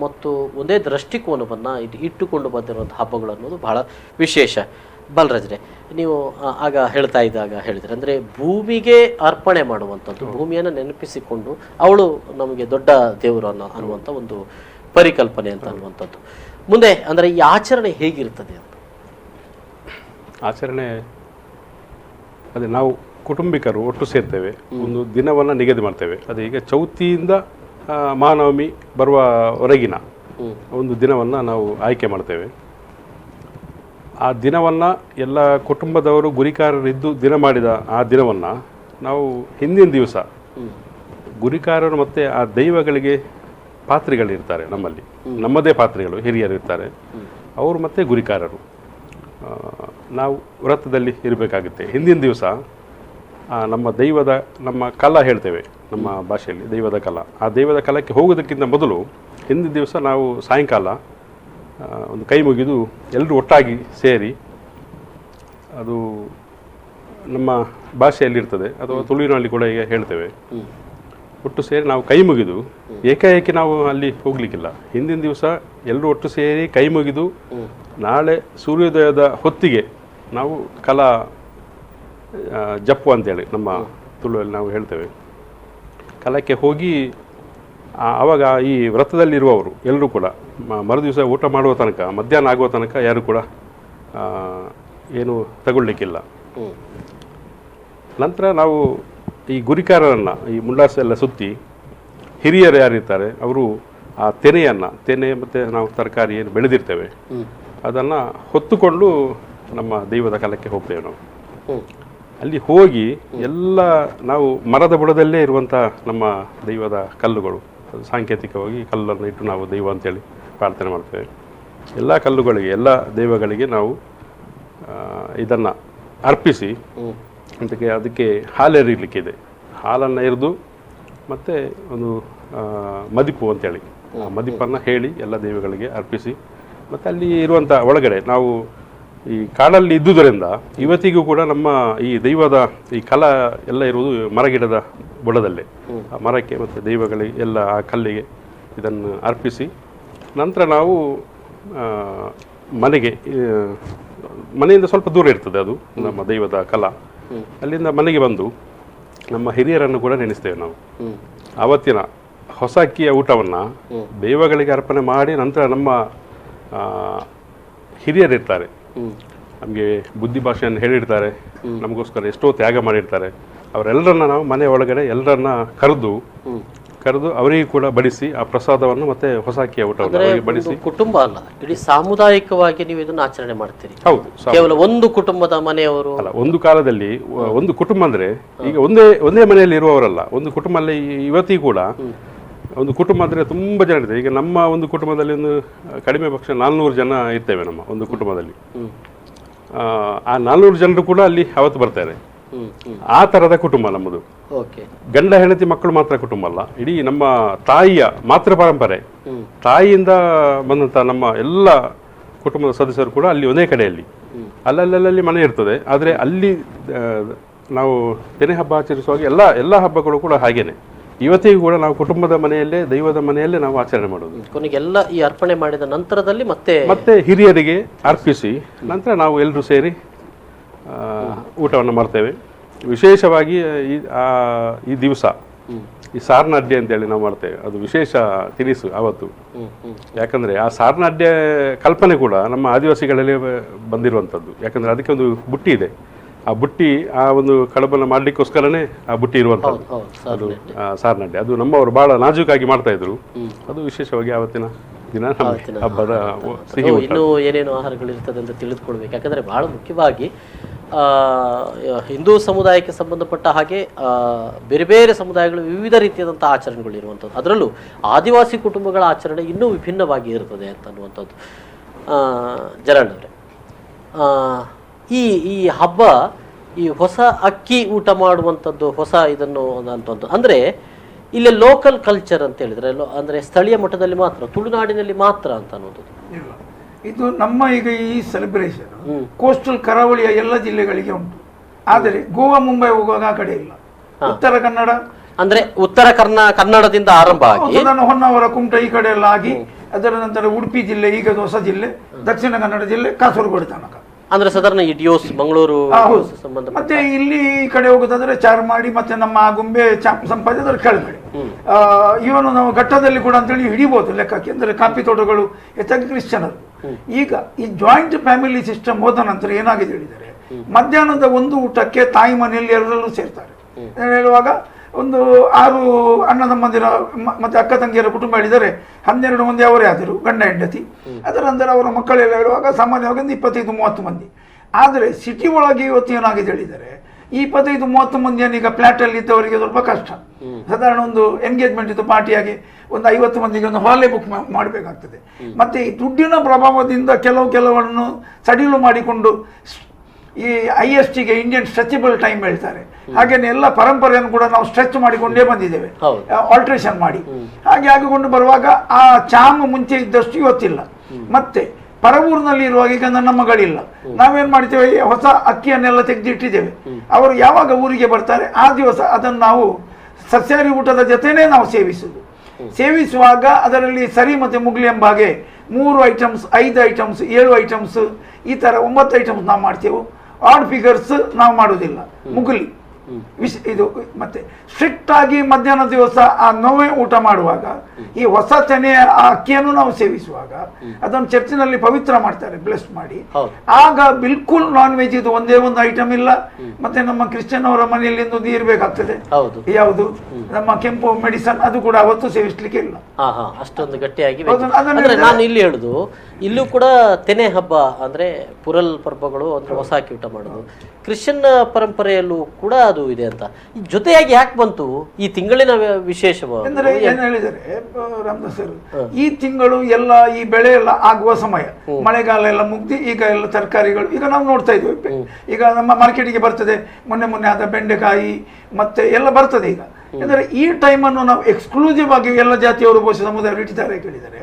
ಮತ್ತು ಒಂದೇ ದೃಷ್ಟಿಕೋನವನ್ನು ಇಟ್ಟುಕೊಂಡು ಬಂದಿರುವಂಥ ಹಬ್ಬಗಳು ಅನ್ನೋದು ಬಹಳ ವಿಶೇಷ. ಬಲರಾಜ್ರೆ, ನೀವು ಆಗ ಹೇಳ್ತಾ ಇದ್ದಾಗ ಹೇಳಿದರೆ, ಅಂದರೆ ಭೂಮಿಗೆ ಅರ್ಪಣೆ ಮಾಡುವಂಥದ್ದು, ಭೂಮಿಯನ್ನು ನೆನಪಿಸಿಕೊಂಡು ಅವಳು ನಮಗೆ ದೊಡ್ಡ ದೇವರು ಅನ್ನುವಂಥ ಒಂದು ಪರಿಕಲ್ಪನೆ ಅಂತ ಅನ್ನುವಂಥದ್ದು. ಮುಂದೆ ಅಂದರೆ ಈ ಆಚರಣೆ ಹೇಗಿರ್ತದೆ ಅಂತ? ಆಚರಣೆ ಅದೇ ನಾವು ಕುಟುಂಬಿಕರು ಒಟ್ಟು ಸೇರ್ತೇವೆ, ಒಂದು ದಿನವನ್ನು ನಿಗದಿ ಮಾಡ್ತೇವೆ. ಅದು ಈಗ ಚೌತಿಯಿಂದ ಮಹಾನವಮಿ ಬರುವವರೆಗಿನ ಒಂದು ದಿನವನ್ನು ನಾವು ಆಯ್ಕೆ ಮಾಡ್ತೇವೆ. ಆ ದಿನವನ್ನು ಎಲ್ಲ ಕುಟುಂಬದವರು ಗುರಿಕಾರರಿದ್ದು ದಿನ ಮಾಡಿದ ಆ ದಿನವನ್ನು ನಾವು ಹಿಂದಿನ ದಿವಸ ಗುರಿಕಾರರು ಮತ್ತು ಆ ದೈವಗಳಿಗೆ ಪಾತ್ರಿಗಳಿರ್ತಾರೆ ನಮ್ಮಲ್ಲಿ, ನಮ್ಮದೇ ಪಾತ್ರಿಗಳು ಹಿರಿಯರು ಇರ್ತಾರೆ, ಅವರು ಮತ್ತು ಗುರಿಕಾರರು ನಾವು ವ್ರತದಲ್ಲಿ ಇರಬೇಕಾಗುತ್ತೆ. ಹಿಂದಿನ ದಿವಸ ನಮ್ಮ ದೈವದ ನಮ್ಮ ಕಲ ಹೇಳ್ತೇವೆ ನಮ್ಮ ಭಾಷೆಯಲ್ಲಿ, ದೈವದ ಕಲ. ಆ ದೈವದ ಕಲಕ್ಕೆ ಹೋಗೋದಕ್ಕಿಂತ ಮೊದಲು ಹಿಂದಿನ ದಿವಸ ನಾವು ಸಾಯಂಕಾಲ ಒಂದು ಕೈ ಮುಗಿದು ಎಲ್ಲರೂ ಒಟ್ಟಾಗಿ ಸೇರಿ, ಅದು ನಮ್ಮ ಭಾಷೆಯಲ್ಲಿರ್ತದೆ ಅಥವಾ ತುಳುವಿನಲ್ಲಿ ಕೂಡ ಈಗ ಹೇಳ್ತೇವೆ, ಒಟ್ಟು ಸೇರಿ ನಾವು ಕೈ ಮುಗಿದು ಏಕಾಏಕಿ ನಾವು ಅಲ್ಲಿ ಹೋಗ್ಲಿಕ್ಕಿಲ್ಲ. ಹಿಂದಿನ ದಿವಸ ಎಲ್ಲರೂ ಒಟ್ಟು ಸೇರಿ ಕೈ ಮುಗಿದು ನಾಳೆ ಸೂರ್ಯೋದಯದ ಹೊತ್ತಿಗೆ ನಾವು ಕಲಾ ಜಪ್ಪು ಅಂತೇಳಿ ನಮ್ಮ ತುಳುವಲ್ಲಿ ನಾವು ಹೇಳ್ತೇವೆ, ಕಲಕ್ಕೆ ಹೋಗಿ ಆವಾಗ ಈ ವ್ರತದಲ್ಲಿರುವವರು ಎಲ್ಲರೂ ಕೂಡ ಮರುದಿವಸ ಊಟ ಮಾಡುವ ತನಕ, ಮಧ್ಯಾಹ್ನ ಆಗುವ ತನಕ ಯಾರು ಕೂಡ ಏನು ತಗೊಳ್ಳಿಕ್ಕಿಲ್ಲ. ನಂತರ ನಾವು ಈ ಗುರಿಕಾರರನ್ನು ಈ ಮುಂಡಾಸ ಎಲ್ಲ ಸುತ್ತಿ ಹಿರಿಯರು ಯಾರಿರ್ತಾರೆ ಅವರು ಆ ತೆನೆ ಮತ್ತು ನಾವು ತರಕಾರಿ ಏನು ಬೆಳೆದಿರ್ತೇವೆ ಅದನ್ನು ಹೊತ್ತುಕೊಂಡು ನಮ್ಮ ದೈವದ ಕಲಕ್ಕೆ ಹೋಗ್ತೇವೆ. ನಾವು ಅಲ್ಲಿ ಹೋಗಿ ಎಲ್ಲ ನಾವು ಮರದ ಬುಡದಲ್ಲೇ ಇರುವಂಥ ನಮ್ಮ ದೈವದ ಕಲ್ಲುಗಳು, ಸಾಂಕೇತಿಕವಾಗಿ ಕಲ್ಲನ್ನು ಇಟ್ಟು ನಾವು ದೈವ ಅಂತೇಳಿ ಪ್ರಾರ್ಥನೆ ಮಾಡ್ತೇವೆ. ಎಲ್ಲ ಕಲ್ಲುಗಳಿಗೆ, ಎಲ್ಲ ದೈವಗಳಿಗೆ ನಾವು ಇದನ್ನು ಅರ್ಪಿಸಿ, ಅದಕ್ಕೆ ಹಾಲೆರಿಲಿಕ್ಕಿದೆ, ಹಾಲನ್ನು ಎರೆದು ಮತ್ತು ಒಂದು ಮದಿಪು ಅಂತೇಳಿ ಆ ಮದಿಪನ್ನು ಹೇಳಿ ಎಲ್ಲ ದೈವಗಳಿಗೆ ಅರ್ಪಿಸಿ, ಮತ್ತು ಅಲ್ಲಿ ಇರುವಂಥ ಒಳಗಡೆ ನಾವು ಈ ಕಾಡಲ್ಲಿ ಇದ್ದುದರಿಂದ ಇವತ್ತಿಗೂ ಕೂಡ ನಮ್ಮ ಈ ದೈವದ ಈ ಕಲ ಎಲ್ಲ ಇರುವುದು ಮರಗಿಡದ ಬುಡದಲ್ಲೇ. ಆ ಮರಕ್ಕೆ ಮತ್ತು ದೈವಗಳಿಗೆ ಎಲ್ಲ ಆ ಕಲ್ಲಿಗೆ ಇದನ್ನು ಅರ್ಪಿಸಿ, ನಂತರ ನಾವು ಮನೆಯಿಂದ ಸ್ವಲ್ಪ ದೂರ ಇರ್ತದೆ ಅದು ನಮ್ಮ ದೈವದ ಕಲ, ಅಲ್ಲಿಂದ ಮನೆಗೆ ಬಂದು ನಮ್ಮ ಹಿರಿಯರನ್ನು ಕೂಡ ನೆನೆಸ್ತೇವೆ ನಾವು. ಆವತ್ತಿನ ಹೊಸ ಅಕ್ಕಿಯ ಊಟವನ್ನು ದೈವಗಳಿಗೆ ಅರ್ಪಣೆ ಮಾಡಿ, ನಂತರ ನಮ್ಮ ಹಿರಿಯರಿರ್ತಾರೆ, ನಮಗೆ ಬುದ್ಧಿ ಭಾಷೆಯನ್ನು ಹೇಳಿರ್ತಾರೆ, ನಮಗೋಸ್ಕರ ಎಷ್ಟೋ ತ್ಯಾಗ ಮಾಡಿರ್ತಾರೆ, ಅವರೆಲ್ಲರನ್ನ ನಾವು ಮನೆ ಒಳಗಡೆ ಎಲ್ಲರನ್ನ ಕರೆದು ಅವರಿಗೆ ಕೂಡ ಬಡಿಸಿ ಆ ಪ್ರಸಾದವನ್ನು ಮತ್ತೆ ಹೊಸ ಅಕ್ಕಿಯ ಊಟವನ್ನು ಬಡಿಸಿ. ಕುಟುಂಬ ಅಲ್ಲ, ಇಡೀ ಸಾಮುದಾಯಿಕವಾಗಿ ನೀವು ಇದನ್ನು ಆಚರಣೆ ಮಾಡ್ತೀರಿ? ಹೌದು, ಕೇವಲ ಒಂದು ಕುಟುಂಬದ ಮನೆಯವರು ಅಲ್ಲ. ಒಂದು ಕಾಲದಲ್ಲಿ ಒಂದು ಕುಟುಂಬ ಅಂದ್ರೆ ಈಗ ಒಂದೇ ಮನೆಯಲ್ಲಿ ಇರುವವರಲ್ಲ. ಒಂದು ಕುಟುಂಬದಲ್ಲಿ ಇವತ್ತಿಗೂ ಕೂಡ ಒಂದು ಕುಟುಂಬ ಅಂದರೆ ತುಂಬ ಜನ ಇರ್ತದೆ. ಈಗ ನಮ್ಮ ಒಂದು ಕುಟುಂಬದಲ್ಲಿ ಒಂದು ಕಡಿಮೆ ಪಕ್ಷ 400 ಜನ ಇರ್ತೇವೆ ನಮ್ಮ ಒಂದು ಕುಟುಂಬದಲ್ಲಿ. ಆ 400 ಜನರು ಕೂಡ ಅಲ್ಲಿ ಅವತ್ತು ಬರ್ತಾರೆ. ಆ ಥರದ ಕುಟುಂಬ ನಮ್ಮದು. ಗಂಡ ಹೆಂಡತಿ ಮಕ್ಕಳು ಮಾತ್ರ ಕುಟುಂಬ ಅಲ್ಲ, ಇಡೀ ನಮ್ಮ ತಾಯಿಯ ಮಾತೃ ಪರಂಪರೆ, ತಾಯಿಯಿಂದ ಬಂದಂಥ ನಮ್ಮ ಎಲ್ಲ ಕುಟುಂಬದ ಸದಸ್ಯರು ಕೂಡ ಅಲ್ಲಿ ಒಂದೇ ಕಡೆಯಲ್ಲಿ ಅಲ್ಲಲ್ಲಿ ಮನೆ ಇರ್ತದೆ. ಆದರೆ ಅಲ್ಲಿ ನಾವು ತೆನೆ ಹಬ್ಬ ಆಚರಿಸುವಾಗ ಎಲ್ಲ ಹಬ್ಬಗಳು ಕೂಡ ಹಾಗೇನೆ ಇವತ್ತಿಗೂ ಕೂಡ ನಾವು ಕುಟುಂಬದ ಮನೆಯಲ್ಲೇ, ದೈವದ ಮನೆಯಲ್ಲೇ ನಾವು ಆಚರಣೆ ಮಾಡೋದು. ಕೊನೆಗೆಲ್ಲ ಈ ಅರ್ಪಣೆ ಮಾಡಿದ ನಂತರದಲ್ಲಿ ಮತ್ತೆ ಹಿರಿಯರಿಗೆ ಅರ್ಪಿಸಿ ನಂತರ ನಾವು ಎಲ್ಲರೂ ಸೇರಿ ಊಟವನ್ನು ಮಾಡ್ತೇವೆ. ವಿಶೇಷವಾಗಿ ಈ ದಿವಸ ಈ ಸಾರ್ನಾಡ್ಯ ಅಂತೇಳಿ ನಾವು ಮಾಡ್ತೇವೆ. ಅದು ವಿಶೇಷ ತಿನಿಸು ಅವತ್ತು. ಯಾಕಂದರೆ ಆ ಸಾರ್ನಾಡ್ಯ ಕಲ್ಪನೆ ಕೂಡ ನಮ್ಮ ಆದಿವಾಸಿಗಳಲ್ಲಿ ಬಂದಿರುವಂಥದ್ದು. ಯಾಕಂದರೆ ಅದಕ್ಕೆ ಒಂದು ಬುಟ್ಟಿ ಇದೆ. ಆ ಬುಟ್ಟಿ, ಆ ಒಂದು ಕಳಬನ್ನು ಮಾಡಲಿಕ್ಕೋಸ್ಕರನೇ ಆ ಬುಟ್ಟಿ ಇರುವಂಥದ್ದು. ಅದು ಸಾರ್ನಾಡ್ಯ. ಅದು ನಮ್ಮವರು ಬಹಳ ನಾಜೂಕಾಗಿ ಮಾಡ್ತಾ ಇದ್ರು. ಅದು ವಿಶೇಷವಾಗಿ ಆವತ್ತಿನ ದಿನ ನಮಗೆ ಹಬ್ಬದ ಸಿಹಿ ಊಟ. ಇನ್ನೂ ಏನೇನು ಆಹಾರಗಳಿರ್ತದೆ ಅಂತ ತಿಳಿದುಕೊಳ್ಬೇಕು. ಯಾಕಂದರೆ ಬಹಳ ಮುಖ್ಯವಾಗಿ ಹಿಂದೂ ಸಮುದಾಯಕ್ಕೆ ಸಂಬಂಧಪಟ್ಟ ಹಾಗೆ ಬೇರೆ ಬೇರೆ ಸಮುದಾಯಗಳು ವಿವಿಧ ರೀತಿಯಾದಂಥ ಆಚರಣೆಗಳು ಇರುವಂಥದ್ದು, ಅದರಲ್ಲೂ ಆದಿವಾಸಿ ಕುಟುಂಬಗಳ ಆಚರಣೆ ಇನ್ನೂ ವಿಭಿನ್ನವಾಗಿ ಇರ್ತದೆ ಅಂತ ಅನ್ನುವಂಥದ್ದು. ಜರಾಂಡ್ ಅವರೇ, ಈ ಹಬ್ಬ ಈ ಹೊಸ ಅಕ್ಕಿ ಊಟ ಮಾಡುವಂಥದ್ದು, ಹೊಸ ಇದನ್ನು ಅಂತಂದು ಅಂದರೆ ಇಲ್ಲಿ ಲೋಕಲ್ ಕಲ್ಚರ್ ಅಂತ ಹೇಳಿದ್ರೆ ಅಂದರೆ ಸ್ಥಳೀಯ ಮಟ್ಟದಲ್ಲಿ ಮಾತ್ರ, ತುಳುನಾಡಿನಲ್ಲಿ ಮಾತ್ರ ಅಂತ ಅನ್ನೋದು ಇಲ್ಲ. ಇದು ನಮ್ಮ ಈಗ ಈ ಸೆಲೆಬ್ರೇಷನ್ ಕೋಸ್ಟಲ್ ಕರಾವಳಿಯ ಎಲ್ಲ ಜಿಲ್ಲೆಗಳಿಗೆ ಉಂಟು, ಆದರೆ ಗೋವಾ ಮುಂಬೈ ಹೋಗುವಾಗ ಆ ಕಡೆ ಇಲ್ಲ. ಉತ್ತರ ಕನ್ನಡ ಅಂದ್ರೆ ಉತ್ತರ ಕನ್ನಡದಿಂದ ಆರಂಭ ಆಗಿ ಹೊನ್ನಾವರ ಕುಮಟ ಈ ಕಡೆ ಎಲ್ಲ ಆಗಿ, ಅದರ ನಂತರ ಉಡುಪಿ ಜಿಲ್ಲೆ, ಈಗ ಹೊಸ ಜಿಲ್ಲೆ ದಕ್ಷಿಣ ಕನ್ನಡ ಜಿಲ್ಲೆ, ಕಾಸರಗೋಡು ತನಕ, ಅಂದ್ರೆ ಸಾಧಾರಣ ಇಡಿಯೋಸ್ ಮಂಗಳೂರು ಸಂಬಂಧ. ಮತ್ತೆ ಇಲ್ಲಿ ಈ ಕಡೆ ಹೋಗುದಾದ್ರೆ ಚಾರ್ಮಾಡಿ, ಮತ್ತೆ ನಮ್ಮ ಗುಂಬೆ ಸಂಪಾದಿ ಅದರ ಕೆಳಗಡೆ ಇವನು ನಾವು ಘಟ್ಟದಲ್ಲಿ ಕೂಡ ಅಂತೇಳಿ ಹಿಡಿಬಹುದು ಲೆಕ್ಕಕ್ಕೆ. ಅಂದ್ರೆ ಕಾಫಿ ತೋಟಗಳು ಹೆಚ್ಚಾಗಿ ಕ್ರಿಶ್ಚಿಯನರು. ಈಗ ಈ ಜಾಯಿಂಟ್ ಫ್ಯಾಮಿಲಿ ಸಿಸ್ಟಮ್ ಹೋದ ನಂತರ ಏನಾಗಿದೆ ಹೇಳಿದರೆ, ಮಧ್ಯಾಹ್ನದ ಒಂದು ಊಟಕ್ಕೆ ತಾಯಿ ಮನೆಯಲ್ಲಿ ಎಲ್ಲರಲ್ಲೂ ಸೇರ್ತಾರೆ. ಹೇಳುವಾಗ ಒಂದು 6 ಅಣ್ಣ ತಮ್ಮಂದಿರ ಮತ್ತೆ ಅಕ್ಕ ತಂಗಿಯರ ಕುಟುಂಬ ಹೇಳಿದರೆ 12 ಮಂದಿ ಅವರೇ ಆದರು, ಗಂಡ ಹೆಂಡತಿ. ಅದರ ನಂತರ ಅವರ ಮಕ್ಕಳೆಲ್ಲ ಹೇಳುವಾಗ ಸಾಮಾನ್ಯವಾಗಿ ಒಂದು 25-30 ಮಂದಿ. ಆದರೆ ಸಿಟಿ ಒಳಗೆ ಇವತ್ತು ಏನಾಗಿದೆ ಹೇಳಿದರೆ, ಈ 25-30 ಮಂದಿಯನ್ನು ಈಗ ಫ್ಲಾಟಲ್ಲಿ ಇದ್ದವರಿಗೆ ಸ್ವಲ್ಪ ಕಷ್ಟ. ಸಾಧಾರಣ ಒಂದು ಎಂಗೇಜ್ಮೆಂಟ್ ಇದ್ದು ಪಾರ್ಟಿಯಾಗಿ ಒಂದು 50 ಮಂದಿಗೆ ಒಂದು ಹಾಲೇ ಬುಕ್ ಮಾಡಬೇಕಾಗ್ತದೆ. ಮತ್ತೆ ಈ ದುಡ್ಡಿನ ಪ್ರಭಾವದಿಂದ ಕೆಲವನ್ನು ಸಡಿಲು ಮಾಡಿಕೊಂಡು ಈ ISTಗೆ ಇಂಡಿಯನ್ ಸ್ಟ್ರೆಚಬಲ್ ಟೈಮ್ ಹೇಳ್ತಾರೆ, ಹಾಗೇನೆ ಎಲ್ಲ ಪರಂಪರೆಯನ್ನು ಕೂಡ ನಾವು ಸ್ಟ್ರೆಚ್ ಮಾಡಿಕೊಂಡೇ ಬಂದಿದ್ದೇವೆ, ಆಲ್ಟ್ರೇಷನ್ ಮಾಡಿ. ಹಾಗೆ ಆಗಿಕೊಂಡು ಬರುವಾಗ ಆ ಚಾಮ್ ಮುಂಚೆ ಇದ್ದಷ್ಟು ಇವತ್ತಿಲ್ಲ. ಮತ್ತೆ ಪರವೂರಿನಲ್ಲಿ ಇರುವಾಗ ಈಗ ನನ್ನ ಮಗಳಿಲ್ಲ, ನಾವೇನ್ ಮಾಡ್ತೇವೆ, ಹೊಸ ಅಕ್ಕಿಯನ್ನೆಲ್ಲ ತೆಗೆದಿಟ್ಟಿದ್ದೇವೆ. ಅವರು ಯಾವಾಗ ಊರಿಗೆ ಬರ್ತಾರೆ ಆ ದಿವಸ ಅದನ್ನು ನಾವು ಸಸ್ಯಾಹಾರಿ ಊಟದ ಜೊತೆನೇ ನಾವು ಸೇವಿಸುವಾಗ ಅದರಲ್ಲಿ ಸರಿ ಮತ್ತೆ ಮುಗ್ಲಿ ಎಂಬ ಹಾಗೆ 3 ಐಟಮ್ಸ್, 5 ಐಟಮ್ಸ್, 7 ಐಟಮ್ಸ್, ಈ ತರ 9 ಐಟಮ್ಸ್ ನಾವು ಮಾಡ್ತೇವೆ. ಆಡ್ ಫಿಗರ್ಸ್ ನಾವು ಮಾಡುವುದಿಲ್ಲ. ಮುಗುಲಿ ಇದು ಮತ್ತೆ ಸ್ಟ್ರಿಕ್ಟ್ ಆಗಿ ಮಧ್ಯಾಹ್ನ ದಿವಸ ಆ ನೋವೆ ಊಟ ಮಾಡುವಾಗ ಈ ಹೊಸ ತೆನೆಯ ಆ ಅಕ್ಕಿಯನ್ನು ನಾವು ಸೇವಿಸುವಾಗ ಅದನ್ನು ಚರ್ಚಿನಲ್ಲಿ ಪವಿತ್ರ ಮಾಡ್ತಾರೆ, ಬ್ಲೆಸ್ ಮಾಡಿ. ಆಗ ಬಿಲ್ಕುಲ್ ನಾನ್ ವೆಜ್ ಇದು ಒಂದೇ ಒಂದು ಐಟಮ್ ಇಲ್ಲ. ಮತ್ತೆ ನಮ್ಮ ಕ್ರಿಶ್ಚಿಯನ್ ಅವರ ಮನೆಯಲ್ಲಿ ಒಂದು ಇರಬೇಕಾಗ್ತದೆ, ಯಾವುದು ನಮ್ಮ ಕೆಂಪು ಮೆಡಿಸನ್, ಅದು ಕೂಡ ಅವತ್ತು ಸೇವಿಸ್ಲಿಕ್ಕೆ ಇಲ್ಲ. ಅಷ್ಟೊಂದು ಗಟ್ಟಿಯಾಗಿ ನಾನು ಇಲ್ಲಿ ಹೇಳುದು, ಇಲ್ಲೂ ಕೂಡ ತೆನೆ ಹಬ್ಬ ಅಂದ್ರೆ ಪುರಲ್ ಪರ್ಬಗಳು ಅಂದ್ರೆ ಹೊಸ ಅಕ್ಕಿ ಊಟ ಮಾಡೋದು ಕ್ರಿಶ್ಚಿಯನ್ ಪರಂಪರೆಯಲ್ಲೂ ಕೂಡ ಅದು ಇದೆ ಅಂತ. ಈ ಜೊತೆಯಾಗಿ ಯಾಕೆ ಬಂತು ಈ ತಿಂಗಳಿನ ವಿಶೇಷವ ಅಂದ್ರೆ ಏನ್ ಹೇಳಿದರೆ ರಾಮದಾಸ್, ಈ ತಿಂಗಳು ಎಲ್ಲ ಈ ಬೆಳೆ ಎಲ್ಲ ಆಗುವ ಸಮಯ, ಮಳೆಗಾಲ ಎಲ್ಲ ಮುಗ್ದಿ ಈಗ ಎಲ್ಲ ತರಕಾರಿಗಳು ಈಗ ನಾವು ನೋಡ್ತಾ ಇದ್ವಿ. ಈಗ ನಮ್ಮ ಮಾರ್ಕೆಟಿಗೆ ಬರ್ತದೆ, ಮೊನ್ನೆ ಆದ ಬೆಂಡೆಕಾಯಿ ಮತ್ತೆ ಎಲ್ಲ ಬರ್ತದೆ ಈಗ. ಅಂದ್ರೆ ಈ ಟೈಮನ್ನು ನಾವು ಎಕ್ಸ್ಕ್ಲೂಸಿವ್ ಆಗಿ ಎಲ್ಲ ಜಾತಿಯವರು ಬಹುಶಃ ಸಮುದಾಯರು ಇಟ್ಟಿದ್ದಾರೆ ಕೇಳಿದರೆ,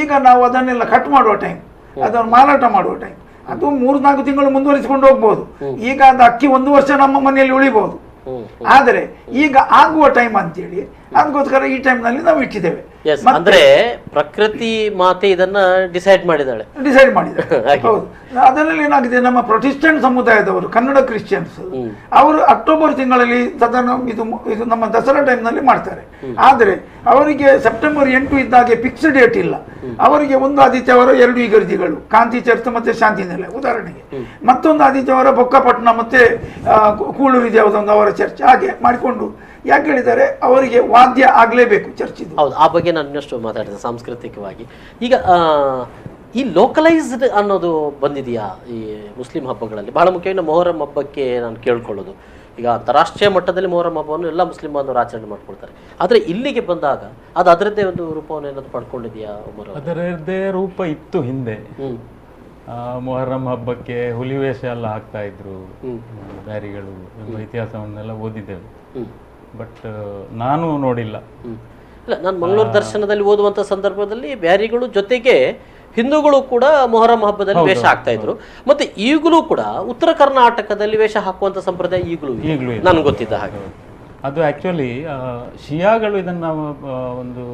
ಈಗ ನಾವು ಅದನ್ನೆಲ್ಲ ಕಟ್ ಮಾಡುವ ಟೈಮ್, ಅದನ್ನು ಮಾರಾಟ ಮಾಡುವ ಟೈಮ್. ಅದು 3-4 ತಿಂಗಳು ಮುಂದುವರಿಸಿಕೊಂಡು ಹೋಗ್ಬೋದು. ಈಗ ಅದು ಅಕ್ಕಿ 1 ವರ್ಷ ನಮ್ಮ ಮನೆಯಲ್ಲಿ ಉಳಿಬಹುದು. ಆದರೆ ಈಗ ಆಗುವ ಟೈಮ್ ಅಂತೇಳಿ ಅದಕ್ಕೋಸ್ಕರ ಈ ಟೈಮ್ ನಲ್ಲಿ ನಾವು ಇಟ್ಟಿದ್ದೇವೆ. ಅಂದ್ರೆ ಪ್ರಕೃತಿ ಮಾತೆ ಇದನ್ನ ಡಿಸೈಡ್ ಮಾಡಿದ್ದಾಳೆ. ಹೌದು. ಅದರಲ್ಲಿ ಏನಾಗಿದೆ, ನಮ್ಮ ಪ್ರೊಟೆಸ್ಟೆಂಟ್ ಸಮುದಾಯದವರು, ಕನ್ನಡ ಕ್ರಿಶ್ಚಿಯನ್ಸ್, ಅವರು ಅಕ್ಟೋಬರ್ ತಿಂಗಳಲ್ಲಿ ಸಾಧಾರಣ ಇದು ನಮ್ಮ ದಸರಾ ಟೈಮ್ ನಲ್ಲಿ ಮಾಡ್ತಾರೆ. ಆದರೆ ಅವರಿಗೆ ಸೆಪ್ಟೆಂಬರ್ 8 ಇದ್ದಾಗೆ ಫಿಕ್ಸ್ಡ್ ಡೇಟ್ ಇಲ್ಲ. ಅವರಿಗೆ ಒಂದು ಆದಿತ್ಯವಾರ 2 ಇಗರ್ಜಿಗಳು, ಕಾಂತಿ ಚರ್ಚ್ ಮತ್ತೆ ಶಾಂತಿನೆಲೆ ಉದಾಹರಣೆಗೆ, ಮತ್ತೊಂದು ಆದಿತ್ಯವಾರ ಬೊಕ್ಕಪಟ್ಟಣ ಮತ್ತೆ ಕೂಳೂರಿದೆ ಯಾವುದೊಂದು ಅವರ ಚರ್ಚ್, ಹಾಗೆ ಮಾಡಿಕೊಂಡು. ಯಾಕೆ ಹೇಳಿದ್ದಾರೆ, ಅವರಿಗೆ ವಾದ್ಯ ಆಗ್ಲೇಬೇಕು ಚರ್ಚಿದು. ಹೌದು, ಆ ಬಗ್ಗೆ ನಾನು ಇನ್ನಷ್ಟು ಮಾತಾಡಿದೆ ಸಾಂಸ್ಕೃತಿಕವಾಗಿ. ಈಗ ಈ ಲೋಕಲೈಸ್ಡ್ ಅನ್ನೋದು ಬಂದಿದೆಯಾ ಈ ಮುಸ್ಲಿಂ ಹಬ್ಬಗಳಲ್ಲಿ? ಬಹಳ ಮುಖ್ಯವಾಗಿ ಮೊಹರಂ ಹಬ್ಬಕ್ಕೆ ನಾನು ಕೇಳ್ಕೊಳ್ಳೋದು, ಈಗ ಅಂತಾರಾಷ್ಟ್ರೀಯ ಮಟ್ಟದಲ್ಲಿ ಮೊಹರಂ ಹಬ್ಬವನ್ನು ಎಲ್ಲ ಮುಸ್ಲಿಂ ಬಾಂಧವರು ಆಚರಣೆ ಮಾಡ್ಕೊಳ್ತಾರೆ. ಆದರೆ ಇಲ್ಲಿಗೆ ಬಂದಾಗ ಅದು ಅದರದ್ದೇ ಒಂದು ರೂಪವನ್ನು ಏನಾದ್ರು ಪಡ್ಕೊಂಡಿದೆಯಾ? ಅದರದ್ದೇ ರೂಪ ಇತ್ತು ಹಿಂದೆ. ಮೊಹರಂ ಹಬ್ಬಕ್ಕೆ ಹುಲಿವೇಷ ಎಲ್ಲ ಹಾಕ್ತಾ ಇದ್ರು ಬ್ಯಾರಿಗಳು ಎಂಬ ಇತಿಹಾಸವನ್ನೆಲ್ಲ ಓದಿದ್ದೇವೆ. ಬಟ್ ನಾನು ನೋಡಿಲ್ಲ. ಇಲ್ಲ, ನಾನು ಮಂಗಳೂರು ದರ್ಶನದಲ್ಲಿ ಓದುವಂತ ಸಂದರ್ಭದಲ್ಲಿ ಬ್ಯಾರಿಗಳು ಜೊತೆಗೆ ಹಿಂದೂಗಳು ಕೂಡ ಮೊಹರಂ ಹಬ್ಬದಲ್ಲಿ ವೇಷ ಹಾಕ್ತಾ ಇದ್ರು. ಮತ್ತೆ ಈಗಲೂ ಕೂಡ ಉತ್ತರ ಕರ್ನಾಟಕದಲ್ಲಿ ವೇಷ ಹಾಕುವಂತ ಸಂಪ್ರದಾಯ ಈಗಲೂ ನನ್ಗೆ ಗೊತ್ತಿದ್ದ ಹಾಗೆ. ಅದು ಆಕ್ಚುಲಿ ಶಿಯಾಗಳು ಇದನ್ನ ಒಂದು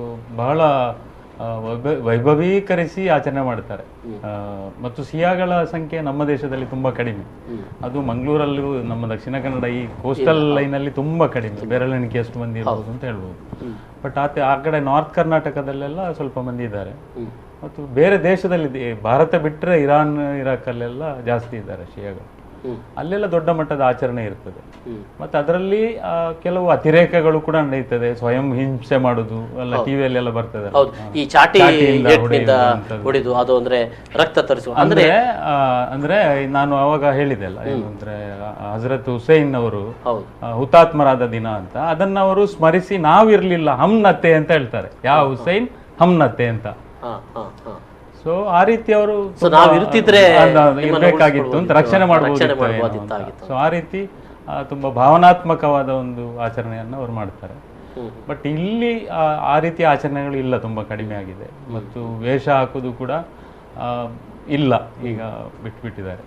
ಬಹಳ ವೈಭವೀಕರಿಸಿ ಆಚರಣೆ ಮಾಡ್ತಾರೆ. ಮತ್ತು ಸಿಯಾಗಳ ಸಂಖ್ಯೆ ನಮ್ಮ ದೇಶದಲ್ಲಿ ತುಂಬಾ ಕಡಿಮೆ. ಅದು ಮಂಗಳೂರಲ್ಲೂ ನಮ್ಮ ದಕ್ಷಿಣ ಕನ್ನಡ ಈ ಕೋಸ್ಟಲ್ ಲೈನಲ್ಲಿ ತುಂಬಾ ಕಡಿಮೆ, ಬೆರಳೆಣಿಕೆಯಷ್ಟು ಮಂದಿ ಇರ್ಬೋದು ಅಂತ ಹೇಳ್ಬೋದು. ಬಟ್ ಆ ಕಡೆ ನಾರ್ತ್ ಕರ್ನಾಟಕದಲ್ಲೆಲ್ಲ ಸ್ವಲ್ಪ ಮಂದಿ ಇದ್ದಾರೆ. ಮತ್ತು ಬೇರೆ ದೇಶದಲ್ಲಿ ಭಾರತ ಬಿಟ್ಟರೆ ಇರಾನ್, ಇರಾಕ್ ಅಲ್ಲೆಲ್ಲ ಜಾಸ್ತಿ ಇದ್ದಾರೆ ಶಿಯಾಗಳು. ಅಲ್ಲೆಲ್ಲ ದೊಡ್ಡ ಮಟ್ಟದ ಆಚರಣೆ ಇರ್ತದೆ. ಮತ್ತೆ ಅದರಲ್ಲಿ ಕೆಲವು ಅತಿರೇಕಗಳು ಕೂಡ ನಡೆಯುತ್ತದೆ. ಸ್ವಯಂ ಹಿಂಸೆ ಮಾಡುದು ಎಲ್ಲ ಟಿವಿಯಲ್ಲೆಲ್ಲ ಬರ್ತದೆ. ಈ ಚಾಟಿ ಹೊಡೆದು ಅದು ಅಂದ್ರೆ ರಕ್ತ ತರಿಸುವ ಅಂದ್ರೆ ನಾನು ಅವಾಗ ಹೇಳಿದೆ ಅಲ್ಲ, ಏನು ಅಂದ್ರೆ ಹಜರತ್ ಹುಸೇನ್ ಅವರು ಹುತಾತ್ಮರಾದ ದಿನ ಅಂತ, ಅದನ್ನ ಅವರು ಸ್ಮರಿಸಿ ನಾವಿರ್ಲಿಲ್ಲ ಹಮ್ನತೆ ಅಂತ ಹೇಳ್ತಾರೆ. ಯಾ ಹುಸೇನ್ ಹಮ್ನತೆ ಅಂತ. ಸೊ ಆ ರೀತಿ ಅವರು ಇರ್ಬೇಕಾಗಿತ್ತು ಅಂತ, ರಕ್ಷಣೆ ಮಾಡಬಹುದಿತ್ತು. ಸೊ ಆ ರೀತಿ ತುಂಬಾ ಭಾವನಾತ್ಮಕವಾದ ಒಂದು ಆಚರಣೆಯನ್ನು ಅವರು ಮಾಡ್ತಾರೆ. ಬಟ್ ಇಲ್ಲಿ ಆ ರೀತಿಯ ಆಚರಣೆಗಳು ಇಲ್ಲ, ತುಂಬಾ ಕಡಿಮೆ ಆಗಿದೆ. ಮತ್ತು ವೇಷ ಹಾಕುದು ಕೂಡ ಇಲ್ಲ, ಈಗ ಬಿಟ್ಬಿಟ್ಟಿದ್ದಾರೆ.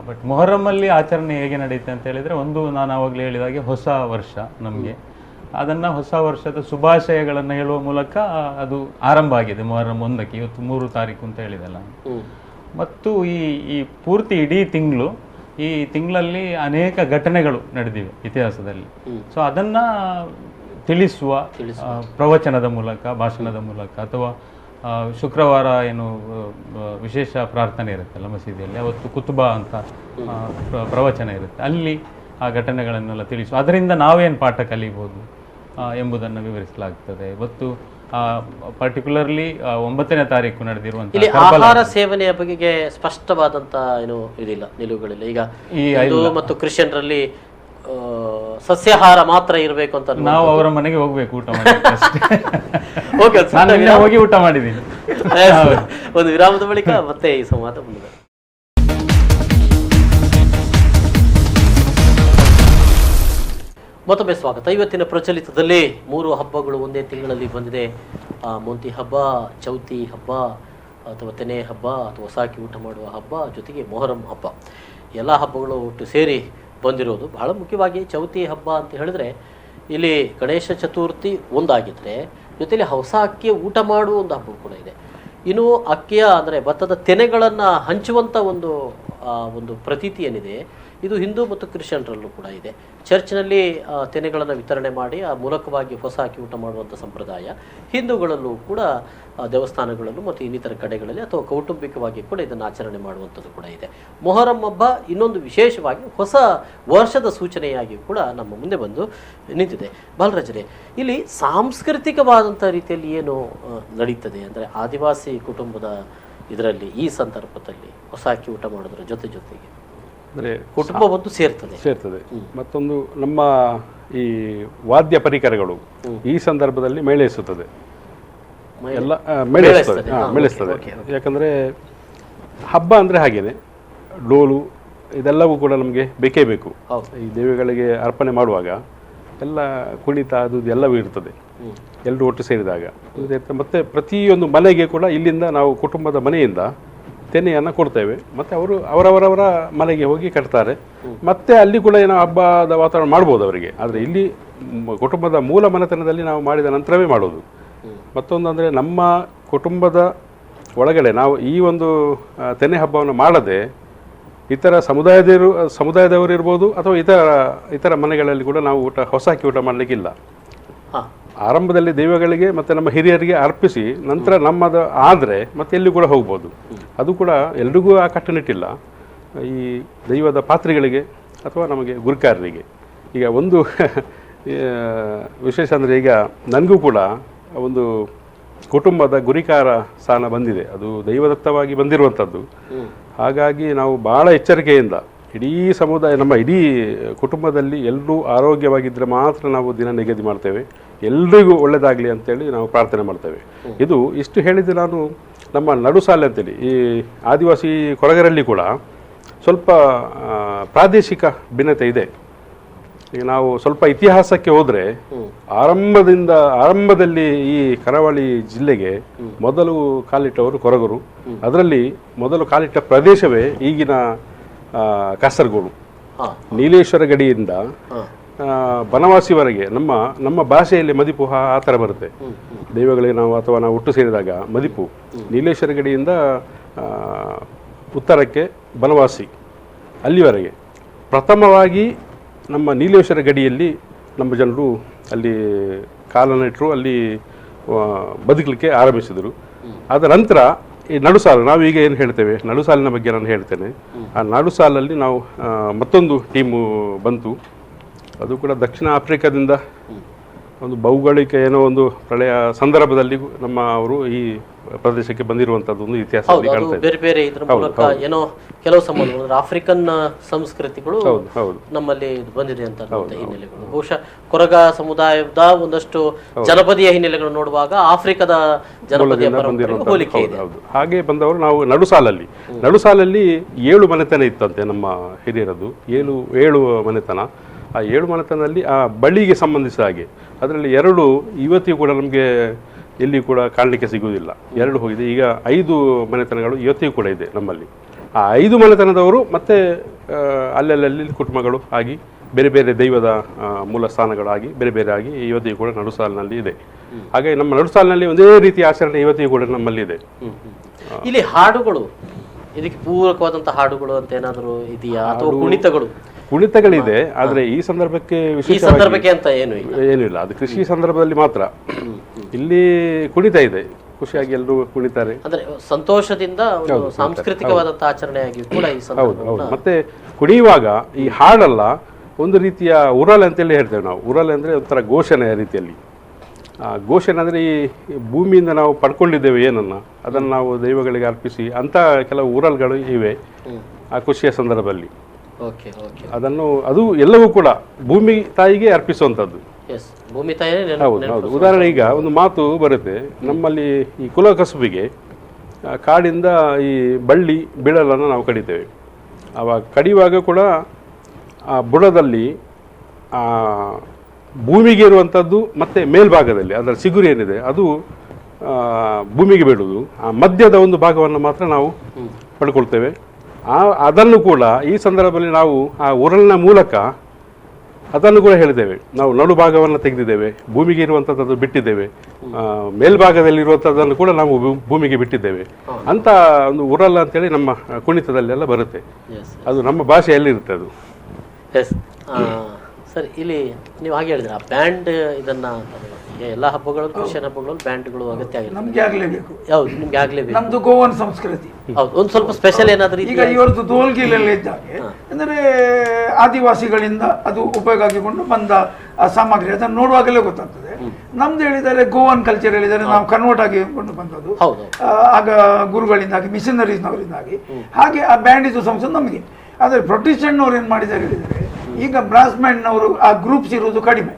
ಬಟ್ ಮೊಹರಮ್ಮಲ್ಲಿ ಆಚರಣೆ ಹೇಗೆ ನಡೆಯುತ್ತೆ ಅಂತ ಹೇಳಿದ್ರೆ, ಒಂದು ನಾನು ಆವಾಗಲೇ ಹೇಳಿದಾಗೆ ಹೊಸ ವರ್ಷ ನಮಗೆ, ಅದನ್ನ ಹೊಸ ವರ್ಷದ ಶುಭಾಶಯಗಳನ್ನು ಹೇಳುವ ಮೂಲಕ ಅದು ಆರಂಭ ಆಗಿದೆ. ಮೊಹರಂ 1ಕ್ಕೆ, ಇವತ್ತು 3 ತಾರೀಕು ಅಂತ ಹೇಳಿದಲ್ಲ. ಮತ್ತು ಈ ಪೂರ್ತಿ ಇಡೀ ತಿಂಗಳು, ಈ ತಿಂಗಳಲ್ಲಿ ಅನೇಕ ಘಟನೆಗಳು ನಡೆದಿವೆ ಇತಿಹಾಸದಲ್ಲಿ. ಸೊ ಅದನ್ನ ತಿಳಿಸುವ ಪ್ರವಚನದ ಮೂಲಕ, ಭಾಷಣದ ಮೂಲಕ, ಅಥವಾ ಶುಕ್ರವಾರ ಏನು ವಿಶೇಷ ಪ್ರಾರ್ಥನೆ ಇರುತ್ತಲ್ಲ ಮಸೀದಿಯಲ್ಲಿ, ಅವತ್ತು ಕುತುಬಾ ಅಂತ ಪ್ರವಚನ ಇರುತ್ತೆ, ಅಲ್ಲಿ ಆ ಘಟನೆಗಳನ್ನೆಲ್ಲ ತಿಳಿಸುವ, ಅದರಿಂದ ನಾವೇನು ಪಾಠ ಕಲಿಬಹುದು ಎಂಬುದನ್ನು ವಿವರಿಸಲಾಗ್ತದೆ. ಇವತ್ತು ಪರ್ಟಿಕ್ಯುಲರ್ಲಿ 9ನೇ ತಾರೀಕು ನಡೆದಿರುವಂತಹ ಆಹಾರ ಸೇವನೆಯ ಬಗೆಗೆ ಸ್ಪಷ್ಟವಾದಂತ ಏನು ಇದಿಲ್ಲ, ನಿಲುವುಗಳಿಲ್ಲ. ಈಗ ಹಿಂದೂ ಮತ್ತು ಕ್ರಿಶ್ಚಿಯನ್ರಲ್ಲಿ ಸಸ್ಯಾಹಾರ ಮಾತ್ರ ಇರಬೇಕು ಅಂತ ನಾವು ಅವರ ಮನೆಗೆ ಹೋಗ್ಬೇಕು ಊಟ ಮಾಡಿ. ಹೋಗಿ ಊಟ ಮಾಡಿದ್ದೀನಿ. ಒಂದು ವಿರಾಮದ ಬಳಿಕ ಮತ್ತೆ ಈ ಸಂವಾದ ಮುಂದೆ. ಮತ್ತೊಮ್ಮೆ ಸ್ವಾಗತ. ಇವತ್ತಿನ ಪ್ರಚಲಿತದಲ್ಲಿ 3 ಹಬ್ಬಗಳು ಒಂದೇ ತಿಂಗಳಲ್ಲಿ ಬಂದಿದೆ. ಮೊಂತಿ ಹಬ್ಬ, ಚೌತಿ ಹಬ್ಬ ಅಥವಾ ತೆನೆ ಹಬ್ಬ ಅಥವಾ ಹೊಸಾಕಿ ಊಟ ಮಾಡುವ ಹಬ್ಬ, ಜೊತೆಗೆ ಮೊಹರಂ ಹಬ್ಬ. ಎಲ್ಲ ಹಬ್ಬಗಳು ಒಟ್ಟು ಸೇರಿ ಬಂದಿರೋದು. ಬಹಳ ಮುಖ್ಯವಾಗಿ ಚೌತಿ ಹಬ್ಬ ಅಂತ ಹೇಳಿದ್ರೆ, ಇಲ್ಲಿ ಗಣೇಶ ಚತುರ್ಥಿ ಒಂದಾಗಿದ್ರೆ ಜೊತೆಲಿ ಹೊಸ ಅಕ್ಕಿಯ ಊಟ ಮಾಡುವ ಒಂದು ಹಬ್ಬ ಕೂಡ ಇದೆ. ಇನ್ನು ಅಕ್ಕಿಯ ಅಂದರೆ ಭತ್ತದ ತೆನೆಗಳನ್ನು ಹಂಚುವಂಥ ಒಂದು ಪ್ರತೀತಿ ಏನಿದೆ, ಇದು ಹಿಂದೂ ಮತ್ತು ಕ್ರಿಶ್ಚಿಯನ್ರಲ್ಲೂ ಕೂಡ ಇದೆ. ಚರ್ಚ್ನಲ್ಲಿ ತೆನೆಗಳನ್ನು ವಿತರಣೆ ಮಾಡಿ ಆ ಮೂಲಕವಾಗಿ ಹೊಸ ಅಕ್ಕಿ ಊಟ ಮಾಡುವಂಥ ಸಂಪ್ರದಾಯ ಹಿಂದೂಗಳಲ್ಲೂ ಕೂಡ ದೇವಸ್ಥಾನಗಳಲ್ಲೂ ಮತ್ತು ಇನ್ನಿತರ ಕಡೆಗಳಲ್ಲಿ ಅಥವಾ ಕೌಟುಂಬಿಕವಾಗಿ ಕೂಡ ಇದನ್ನು ಆಚರಣೆ ಮಾಡುವಂಥದ್ದು ಕೂಡ ಇದೆ. ಮೊಹರಂ ಹಬ್ಬ ಇನ್ನೊಂದು ವಿಶೇಷವಾಗಿ ಹೊಸ ವರ್ಷದ ಸೂಚನೆಯಾಗಿ ಕೂಡ ನಮ್ಮ ಮುಂದೆ ಬಂದು ನಿಂತಿದೆ. ಬಾಲರಾಜರೇ, ಇಲ್ಲಿ ಸಾಂಸ್ಕೃತಿಕವಾದಂಥ ರೀತಿಯಲ್ಲಿ ಏನು ನಡೀತದೆ ಅಂದರೆ, ಆದಿವಾಸಿ ಕುಟುಂಬದ ಇದರಲ್ಲಿ ಈ ಸಂದರ್ಭದಲ್ಲಿ ಹೊಸ ಅಕ್ಕಿ ಊಟ ಮಾಡೋದ್ರ ಜೊತೆಗೆ ಅಂದರೆ ಕುಟುಂಬ ಒಂದು ಸೇರ್ತದೆ. ಮತ್ತೊಂದು ನಮ್ಮ ಈ ವಾದ್ಯ ಪರಿಕರಗಳು ಈ ಸಂದರ್ಭದಲ್ಲಿ ಮೇಳೈಸುತ್ತದೆ, ಎಲ್ಲ ಮೇಳೈಸ್ತದೆ. ಯಾಕಂದರೆ ಹಬ್ಬ ಅಂದರೆ ಹಾಗೇನೆ, ಡೋಲು ಇದೆಲ್ಲವೂ ಕೂಡ ನಮಗೆ ಬೇಕೇ ಬೇಕು. ಈ ದೇವಿಗಳಿಗೆ ಅರ್ಪಣೆ ಮಾಡುವಾಗ ಎಲ್ಲ ಕುಣಿತ ಅದು ಎಲ್ಲವೂ ಇರ್ತದೆ, ಎಲ್ಲರೂ ಒಟ್ಟು ಸೇರಿದಾಗ. ಮತ್ತು ಪ್ರತಿಯೊಂದು ಮನೆಗೆ ಕೂಡ ಇಲ್ಲಿಂದ ನಾವು ಕುಟುಂಬದ ಮನೆಯಿಂದ ತೆನೆಯನ್ನು ಕೊಡ್ತೇವೆ. ಮತ್ತು ಅವರವರವರ ಮನೆಗೆ ಹೋಗಿ ಕಟ್ತಾರೆ. ಮತ್ತೆ ಅಲ್ಲಿ ಕೂಡ ಏನೋ ಹಬ್ಬದ ವಾತಾವರಣ ಮಾಡ್ಬೋದು ಅವರಿಗೆ. ಆದರೆ ಇಲ್ಲಿ ಕುಟುಂಬದ ಮೂಲ ಮನೆತನದಲ್ಲಿ ನಾವು ಮಾಡಿದ ನಂತರವೇ ಮಾಡೋದು. ಮತ್ತೊಂದು ಅಂದರೆ, ನಮ್ಮ ಕುಟುಂಬದ ಒಳಗಡೆ ನಾವು ಈ ಒಂದು ತೆನೆ ಹಬ್ಬವನ್ನು ಮಾಡದೆ ಇತರ ಸಮುದಾಯದವರು ಇರ್ಬೋದು ಅಥವಾ ಇತರ ಮನೆಗಳಲ್ಲಿ ಕೂಡ ನಾವು ಹೊಸ ಅಕ್ಕಿ ಊಟ ಮಾಡಲಿಕ್ಕಿಲ್ಲ. ಆರಂಭದಲ್ಲಿ ದೈವಗಳಿಗೆ ಮತ್ತು ನಮ್ಮ ಹಿರಿಯರಿಗೆ ಅರ್ಪಿಸಿ ನಂತರ ನಮ್ಮದು ಆದರೆ ಮತ್ತೆ ಎಲ್ಲಿ ಕೂಡ ಹೋಗ್ಬೋದು. ಅದು ಕೂಡ ಎಲ್ರಿಗೂ ಆ ಕಟ್ಟುನಿಟ್ಟಿಲ್ಲ. ಈ ದೈವದ ಪಾತ್ರಿಗಳಿಗೆ ಅಥವಾ ನಮಗೆ ಗುರುಕಾರರಿಗೆ. ಈಗ ಒಂದು ವಿಶೇಷ ಅಂದರೆ, ಈಗ ನನಗೂ ಕೂಡ ಒಂದು ಕುಟುಂಬದ ಗುರಿಕಾರ ಸ್ಥಾನ ಬಂದಿದೆ. ಅದು ದೈವದತ್ತವಾಗಿ ಬಂದಿರುವಂಥದ್ದು. ಹಾಗಾಗಿ ನಾವು ಭಾಳ ಎಚ್ಚರಿಕೆಯಿಂದ ಇಡೀ ಸಮುದಾಯ, ನಮ್ಮ ಇಡೀ ಕುಟುಂಬದಲ್ಲಿ ಎಲ್ಲರೂ ಆರೋಗ್ಯವಾಗಿದ್ದರೆ ಮಾತ್ರ ನಾವು ದಿನ ನಿಗದಿ ಮಾಡ್ತೇವೆ. ಎಲ್ರಿಗೂ ಒಳ್ಳೆಯದಾಗಲಿ ಅಂತೇಳಿ ನಾವು ಪ್ರಾರ್ಥನೆ ಮಾಡ್ತೇವೆ. ಇಷ್ಟು ಹೇಳಿದ್ದು ನಾನು ನಮ್ಮ ನಡುಸಾಲೆ ಅಂತೇಳಿ ಈ ಆದಿವಾಸಿ ಕೊಡಗರಲ್ಲಿ ಕೂಡ ಸ್ವಲ್ಪ ಪ್ರಾದೇಶಿಕ ಭಿನ್ನತೆ ಇದೆ. ಈಗ ನಾವು ಸ್ವಲ್ಪ ಇತಿಹಾಸಕ್ಕೆ ಹೋದರೆ, ಆರಂಭದಲ್ಲಿ ಈ ಕರಾವಳಿ ಜಿಲ್ಲೆಗೆ ಮೊದಲು ಕಾಲಿಟ್ಟವರು ಕೊರಗರು. ಅದರಲ್ಲಿ ಮೊದಲು ಕಾಲಿಟ್ಟ ಪ್ರದೇಶವೇ ಈಗಿನ ಕಾಸರಗೋಡು. ನೀಲೇಶ್ವರ ಗಡಿಯಿಂದ ಬನವಾಸಿವರೆಗೆ ನಮ್ಮ ಭಾಷೆಯಲ್ಲಿ ಮದಿಪು ಆ ಥರ ಬರುತ್ತೆ. ದೈವಗಳಿಗೆ ನಾವು ಅಥವಾ ನಾವು ಒಟ್ಟು ಸೇರಿದಾಗ ಮದಿಪು. ನೀಲೇಶ್ವರ ಗಡಿಯಿಂದ ಉತ್ತರಕ್ಕೆ ಬನವಾಸಿ, ಅಲ್ಲಿವರೆಗೆ ಪ್ರಥಮವಾಗಿ ನಮ್ಮ ನೀಲೇಶ್ವರ ಗಡಿಯಲ್ಲಿ ನಮ್ಮ ಜನರು ಅಲ್ಲಿ ಕಾಲನ್ನಿಟ್ಟರು, ಅಲ್ಲಿ ಬದುಕಲಿಕ್ಕೆ ಆರಂಭಿಸಿದರು. ಅದರ ನಂತರ ಈ ನಡುಸಾಲು ನಾವು ಈಗ ಏನು ಹೇಳ್ತೇವೆ, ನಡುಸಾಲಿನ ಬಗ್ಗೆ ನಾನು ಹೇಳ್ತೇನೆ. ಆ ನಡುಸಾಲಲ್ಲಿ ನಾವು ಮತ್ತೊಂದು ಟೀಮು ಬಂತು. ಅದು ಕೂಡ ದಕ್ಷಿಣ ಆಫ್ರಿಕಾದಿಂದ ಒಂದು ಭೌಗೋಳಿಕ ಏನೋ ಒಂದು ಪ್ರಳಯ ಸಂದರ್ಭದಲ್ಲಿ ನಮ್ಮ ಅವರು ಈ ಪ್ರದೇಶಕ್ಕೆ ಬಂದಿರುವಂತದ್ದು ಒಂದು ಇತಿಹಾಸ ಹೌದು, ಅದು ಬೇರೆ ಬೇರೆ ಇದ್ರ ಮೂಲಕ ಏನೋ ಕೆಲವು ಸಂಬಂಧಗಳು ಅಂದ್ರೆ ಆಫ್ರಿಕನ್ ಸಂಸ್ಕೃತಿಗಳು ನಮ್ಮಲ್ಲಿ ಬಂದಿದೆ ಅಂತ ಹಿನ್ನೆಲೆಗಳು. ಬಹುಶಃ ಕೊರಗ ಸಮುದಾಯದ ಒಂದಷ್ಟು ಜನಪದೀಯ ಹಿನ್ನೆಲೆಗಳು ನೋಡುವಾಗ ಆಫ್ರಿಕಾದ ಜನಪದೀಯ ಪರಂಪರೆಗೆ ಹೋಲಿಕೆ ಇದೆ. ಹಾಗೆ ಬಂದವರು ನಾವು ನಡುಸಾಲಲ್ಲಿ 7 ಮನೆತನ ಇತ್ತಂತೆ ನಮ್ಮ ಹಿರಿಯರದು, 7 ಮನೆತನ. ಆ 7 ಮನೆತನದಲ್ಲಿ ಆ ಬಳ್ಳಿಗೆ ಸಂಬಂಧಿಸಿದ ಹಾಗೆ ಅದರಲ್ಲಿ 2 ಇವತ್ತಿಗೂ ಕೂಡ ನಮಗೆ ಎಲ್ಲಿ ಕೂಡ ಕಾಣಲಿಕ್ಕೆ ಸಿಗುವುದಿಲ್ಲ. 2 ಹೋಗಿದೆ. ಈಗ 5 ಮನೆತನಗಳು ಇವತ್ತಿಗೂ ಕೂಡ ಇದೆ ನಮ್ಮಲ್ಲಿ. ಆ 5 ಮನೆತನದವರು ಮತ್ತೆ ಅಲ್ಲಲ್ಲಿ ಕುಟುಂಬಗಳು ಆಗಿ ಬೇರೆ ಬೇರೆ ದೈವದ ಮೂಲ ಸ್ಥಾನಗಳಾಗಿ ಬೇರೆ ಬೇರೆ ಆಗಿ ಇವತ್ತಿಗೂ ಕೂಡ ನಡುಸಾಲಿನಲ್ಲಿ ಇದೆ. ಹಾಗೆ ನಮ್ಮ ನಡುಸಾಲಿನಲ್ಲಿ ಒಂದೇ ರೀತಿಯ ಆಚರಣೆ ಇವತ್ತಿಗೂ ಕೂಡ ನಮ್ಮಲ್ಲಿ ಇದೆ. ಇಲ್ಲಿ ಹಾಡುಗಳು, ಇದಕ್ಕೆ ಪೂರಕವಾದಂತಹ ಹಾಡುಗಳು ಅಂತ ಏನಾದರೂ ಇದೆಯಾ ಅಥವಾ ಕುಣಿತಗಳಿದೆ, ಆದ್ರೆ ಈ ಸಂದರ್ಭಕ್ಕೆ ಅಂತ ಏನು ಇಲ್ಲ. ಅದು ಕೃಷಿ ಸಂದರ್ಭದಲ್ಲಿ ಮಾತ್ರ. ಇಲ್ಲಿ ಕುಣಿತ ಇದೆ, ಖುಷಿಯಾಗಿ ಎಲ್ಲರೂ ಕುಣಿತಾರೆ. ಅಂದ್ರೆ ಸಂತೋಷದಿಂದ ಸಾಂಸ್ಕೃತಿಕವಾದಂತಹ ಆಚರಣೆಯಾಗಿ ಕೂಡ ಈ ಹೌದು. ಮತ್ತೆ ಕುಣಿಯುವಾಗ ಈ ಹಾಡಲ್ಲ ಒಂದು ರೀತಿಯ ಉರಲ್ ಅಂತೇಳಿ ಹೇಳ್ತೇವೆ ನಾವು. ಉರಲ್ ಅಂದ್ರೆ ಒಂಥರ ಘೋಷಣೆಯ ರೀತಿಯಲ್ಲಿ. ಘೋಷಣೆ ಅಂದ್ರೆ ಈ ಭೂಮಿಯಿಂದ ನಾವು ಪಡ್ಕೊಂಡಿದ್ದೇವೆ ಏನನ್ನ ಅದನ್ನು ನಾವು ದೈವಗಳಿಗೆ ಅರ್ಪಿಸಿ ಅಂತ ಕೆಲವು ಉರಲ್ಗಳು ಇವೆ ಆ ಖುಷಿಯ ಸಂದರ್ಭದಲ್ಲಿ. ಅದು ಎಲ್ಲವೂ ಕೂಡ ಭೂಮಿ ತಾಯಿಗೆ ಅರ್ಪಿಸುವಂಥದ್ದು. ಹೌದು. ಉದಾಹರಣೆ ಈಗ ಒಂದು ಮಾತು ಬರುತ್ತೆ ನಮ್ಮಲ್ಲಿ, ಈ ಕುಲ ಕಸುಬಿಗೆ ಕಾಡಿಂದ ಈ ಬಳ್ಳಿ ಬಿಳಲನ್ನು ನಾವು ಕಡಿತೇವೆ. ಅವಾಗ ಕಡಿಯುವಾಗ ಕೂಡ ಆ ಬುಡದಲ್ಲಿ ಭೂಮಿಗೆ ಇರುವಂಥದ್ದು ಮತ್ತು ಮೇಲ್ಭಾಗದಲ್ಲಿ ಅದರ ಚಿಗುರು ಏನಿದೆ ಅದು ಭೂಮಿಗೆ ಬೀಳುವುದು. ಆ ಮಧ್ಯದ ಒಂದು ಭಾಗವನ್ನು ಮಾತ್ರ ನಾವು ಪಡ್ಕೊಳ್ತೇವೆ. ಅದನ್ನು ಕೂಡ ಈ ಸಂದರ್ಭದಲ್ಲಿ ನಾವು ಆ ಉರಲಿನ ಮೂಲಕ ಅದನ್ನು ಕೂಡ ಹೇಳಿದ್ದೇವೆ. ನಾವು ನಡು ಭಾಗವನ್ನು ತೆಗೆದಿದ್ದೇವೆ, ಭೂಮಿಗೆ ಇರುವಂಥದ್ದು ಬಿಟ್ಟಿದ್ದೇವೆ, ಮೇಲ್ಭಾಗದಲ್ಲಿರುವಂಥದ್ದನ್ನು ಕೂಡ ನಾವು ಭೂಮಿಗೆ ಬಿಟ್ಟಿದ್ದೇವೆ ಅಂತ ಒಂದು ಉರಲ್ ಅಂತೇಳಿ ನಮ್ಮ ಕುಣಿತದಲ್ಲೆಲ್ಲ ಬರುತ್ತೆ. ಅದು ನಮ್ಮ ಭಾಷೆಯಲ್ಲಿರುತ್ತೆ ಅದು. ಸರಿ, ಇಲ್ಲಿ ನೀವು ಹಾಗೆ ಹೇಳಿದ್ರೆ ಆ ಬ್ಯಾಂಡ್ ಇದನ್ನ ಎಲ್ಲ ಹಬ್ಬಗಳು, ಕ್ರಿಶ್ಚಿಯನ್ ಹಬ್ಬಗಳು ಬ್ಯಾಂಡ್ಗಳು ಅಗತ್ಯ ಆಗಿದೆ. ನಮ್ಗೆ ಆಗ್ಲೇಬೇಕು. ಹೌದು, ನಿಮ್ಗೆ ಆಗ್ಲೇಬೇಕು. ನಮ್ದು ಗೋವನ್ ಸಂಸ್ಕೃತಿ. ಹೌದು, ಒಂದು ಸ್ವಲ್ಪ ಸ್ಪೆಷಲ್ ಏನಾದ್ರೂ ಈಗ ಇವರದ್ದು ದೋಲ್ಗಿಲೆಲ್ಲ ಇದ್ದಾಗೆ ಅಂದರೆ ಆದಿವಾಸಿಗಳಿಂದ ಅದು ಉಪಯೋಗ ಆಗಿಕೊಂಡು ಬಂದ ಸಾಮಗ್ರಿ ಅದನ್ನು ನೋಡುವಾಗಲೇ ಗೊತ್ತಾಗ್ತದೆ. ನಮ್ದು ಹೇಳಿದರೆ ಗೋವನ್ ಕಲ್ಚರ್ ಹೇಳಿದರೆ ನಾವು ಕನ್ವರ್ಟ್ ಆಗಿಕೊಂಡು ಬಂದದ್ದು ಆಗ ಗುರುಗಳಿಂದಾಗಿ, ಮಿಷನರೀಸ್ನವರಿಂದಾಗಿ. ಹಾಗೆ ಆ ಬ್ಯಾಂಡ್ ಇದು ಸಂಸ್ಕೃತಿ ನಮಗೆ. ಆದರೆ ಪ್ರೊಟೆಸ್ಟೆಂಟ್ನವ್ರು ಏನು ಮಾಡಿದ್ದಾರೆ ಹೇಳಿದರೆ ಈಗ ಬ್ರಾಸ್ ಬ್ಯಾಂಡ್ನವರು ಆ ಗ್ರೂಪ್ಸ್ ಇರುವುದು ಕಡಿಮೆ,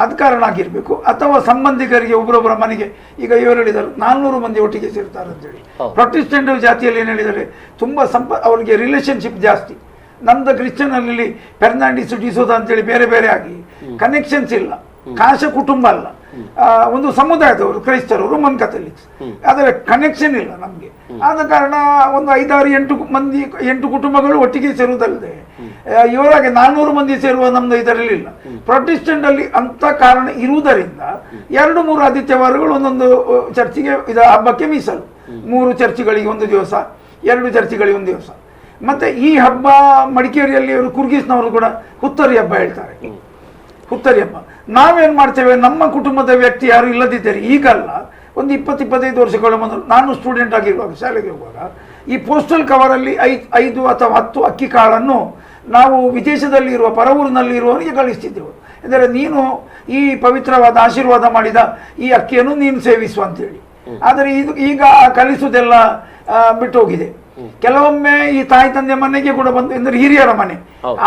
ಅದ ಕಾರಣ ಆಗಿರ್ಬೇಕು. ಅಥವಾ ಸಂಬಂಧಿಕರಿಗೆ ಒಬ್ಬರೊಬ್ಬರ ಮನೆಗೆ, ಈಗ ಇವರು ಹೇಳಿದರು 400 ಮಂದಿ ಒಟ್ಟಿಗೆ ಸೇರ್ತಾರೆ ಅಂತೇಳಿ. ಪ್ರೊಟೆಸ್ಟೆಂಟ್ ಜಾತಿಯಲ್ಲಿ ಏನು ಹೇಳಿದರೆ ತುಂಬ ಅವರಿಗೆ ರಿಲೇಶನ್ಶಿಪ್ ಜಾಸ್ತಿ. ನಮ್ದು ಕ್ರಿಶ್ಚಿಯನ್ ಅಲ್ಲಿ ಫೆರ್ನಾಂಡಿಸ್ ಡಿಸೋದ ಅಂತೇಳಿ ಬೇರೆ ಬೇರೆ ಆಗಿ ಕನೆಕ್ಷನ್ಸ್ ಇಲ್ಲ, ಕಾಶ ಕುಟುಂಬ ಅಲ್ಲ, ಒಂದು ಸಮುದಾಯದವರು ಕ್ರೈಸ್ತರು, ರೋಮನ್ ಕ್ಯಾಥಲಿಕ್ಸ್, ಆದರೆ ಕನೆಕ್ಷನ್ ಇಲ್ಲ ನಮಗೆ. ಆದ ಕಾರಣ ಒಂದು 5-6-8 ಕುಟುಂಬಗಳು ಒಟ್ಟಿಗೆ ಸೇರುವುದಲ್ಲದೆ ಇವರಾಗೆ 400 ಮಂದಿ ಸೇರುವ ನಮ್ದು ಇದರಲ್ಲಿ ಇಲ್ಲ. ಪ್ರೊಟೆಸ್ಟೆಂಟ್ ಅಲ್ಲಿ ಅಂತ ಕಾರಣ ಇರುವುದರಿಂದ 2-3 ಆದಿತ್ಯವಾರಗಳು ಒಂದೊಂದು ಚರ್ಚಿಗೆ ಹಬ್ಬಕ್ಕೆ ಮೀಸಲು. 3 ಚರ್ಚಿಗಳಿಗೆ ಒಂದು ದಿವಸ, 2 ಚರ್ಚಿಗಳಿಗೆ ಒಂದು ದಿವಸ. ಮತ್ತೆ ಈ ಹಬ್ಬ ಮಡಿಕೇರಿಯಲ್ಲಿ ಅವರು ಕುರ್ಗಿಸ್ನವರು ಕೂಡ ಹುತ್ತರಿ ಹಬ್ಬ ಹೇಳ್ತಾರೆ. ಹುತ್ತರಿ ಹಬ್ಬ ನಾವೇನ್ ಮಾಡ್ತೇವೆ, ನಮ್ಮ ಕುಟುಂಬದ ವ್ಯಕ್ತಿ ಯಾರು ಇಲ್ಲದಿದ್ದರೆ, ಈಗಲ್ಲ ಒಂದು 20-25 ವರ್ಷಗಳ ಮೊದಲು ನಾನು ಸ್ಟೂಡೆಂಟ್ ಆಗಿರುವಾಗ ಶಾಲೆಗೆ ಹೋಗುವಾಗ ಈ ಪೋಸ್ಟಲ್ ಕವರಲ್ಲಿ 5 ಅಥವಾ 10 ಅಕ್ಕಿ ಕಾಳನ್ನು ನಾವು ವಿದೇಶದಲ್ಲಿ ಇರುವ ಪರವೂರಿನಲ್ಲಿ ಇರುವವರಿಗೆ ಕಳಿಸ್ತಿದ್ದೆವು. ಅಂದರೆ ನೀನು ಈ ಪವಿತ್ರವಾದ ಆಶೀರ್ವಾದ ಮಾಡಿದ ಈ ಅಕ್ಕಿಯನ್ನು ನೀನು ಸೇವಿಸು ಅಂತೇಳಿ. ಆದರೆ ಈಗ ಕಲಿಸುವುದೆಲ್ಲ ಬಿಟ್ಟು ಹೋಗಿದೆ. ಕೆಲವೊಮ್ಮೆ ಈ ತಾಯಿ ತಂದೆ ಮನೆಗೆ ಕೂಡ ಬಂದು, ಅಂದರೆ ಹಿರಿಯರ ಮನೆ,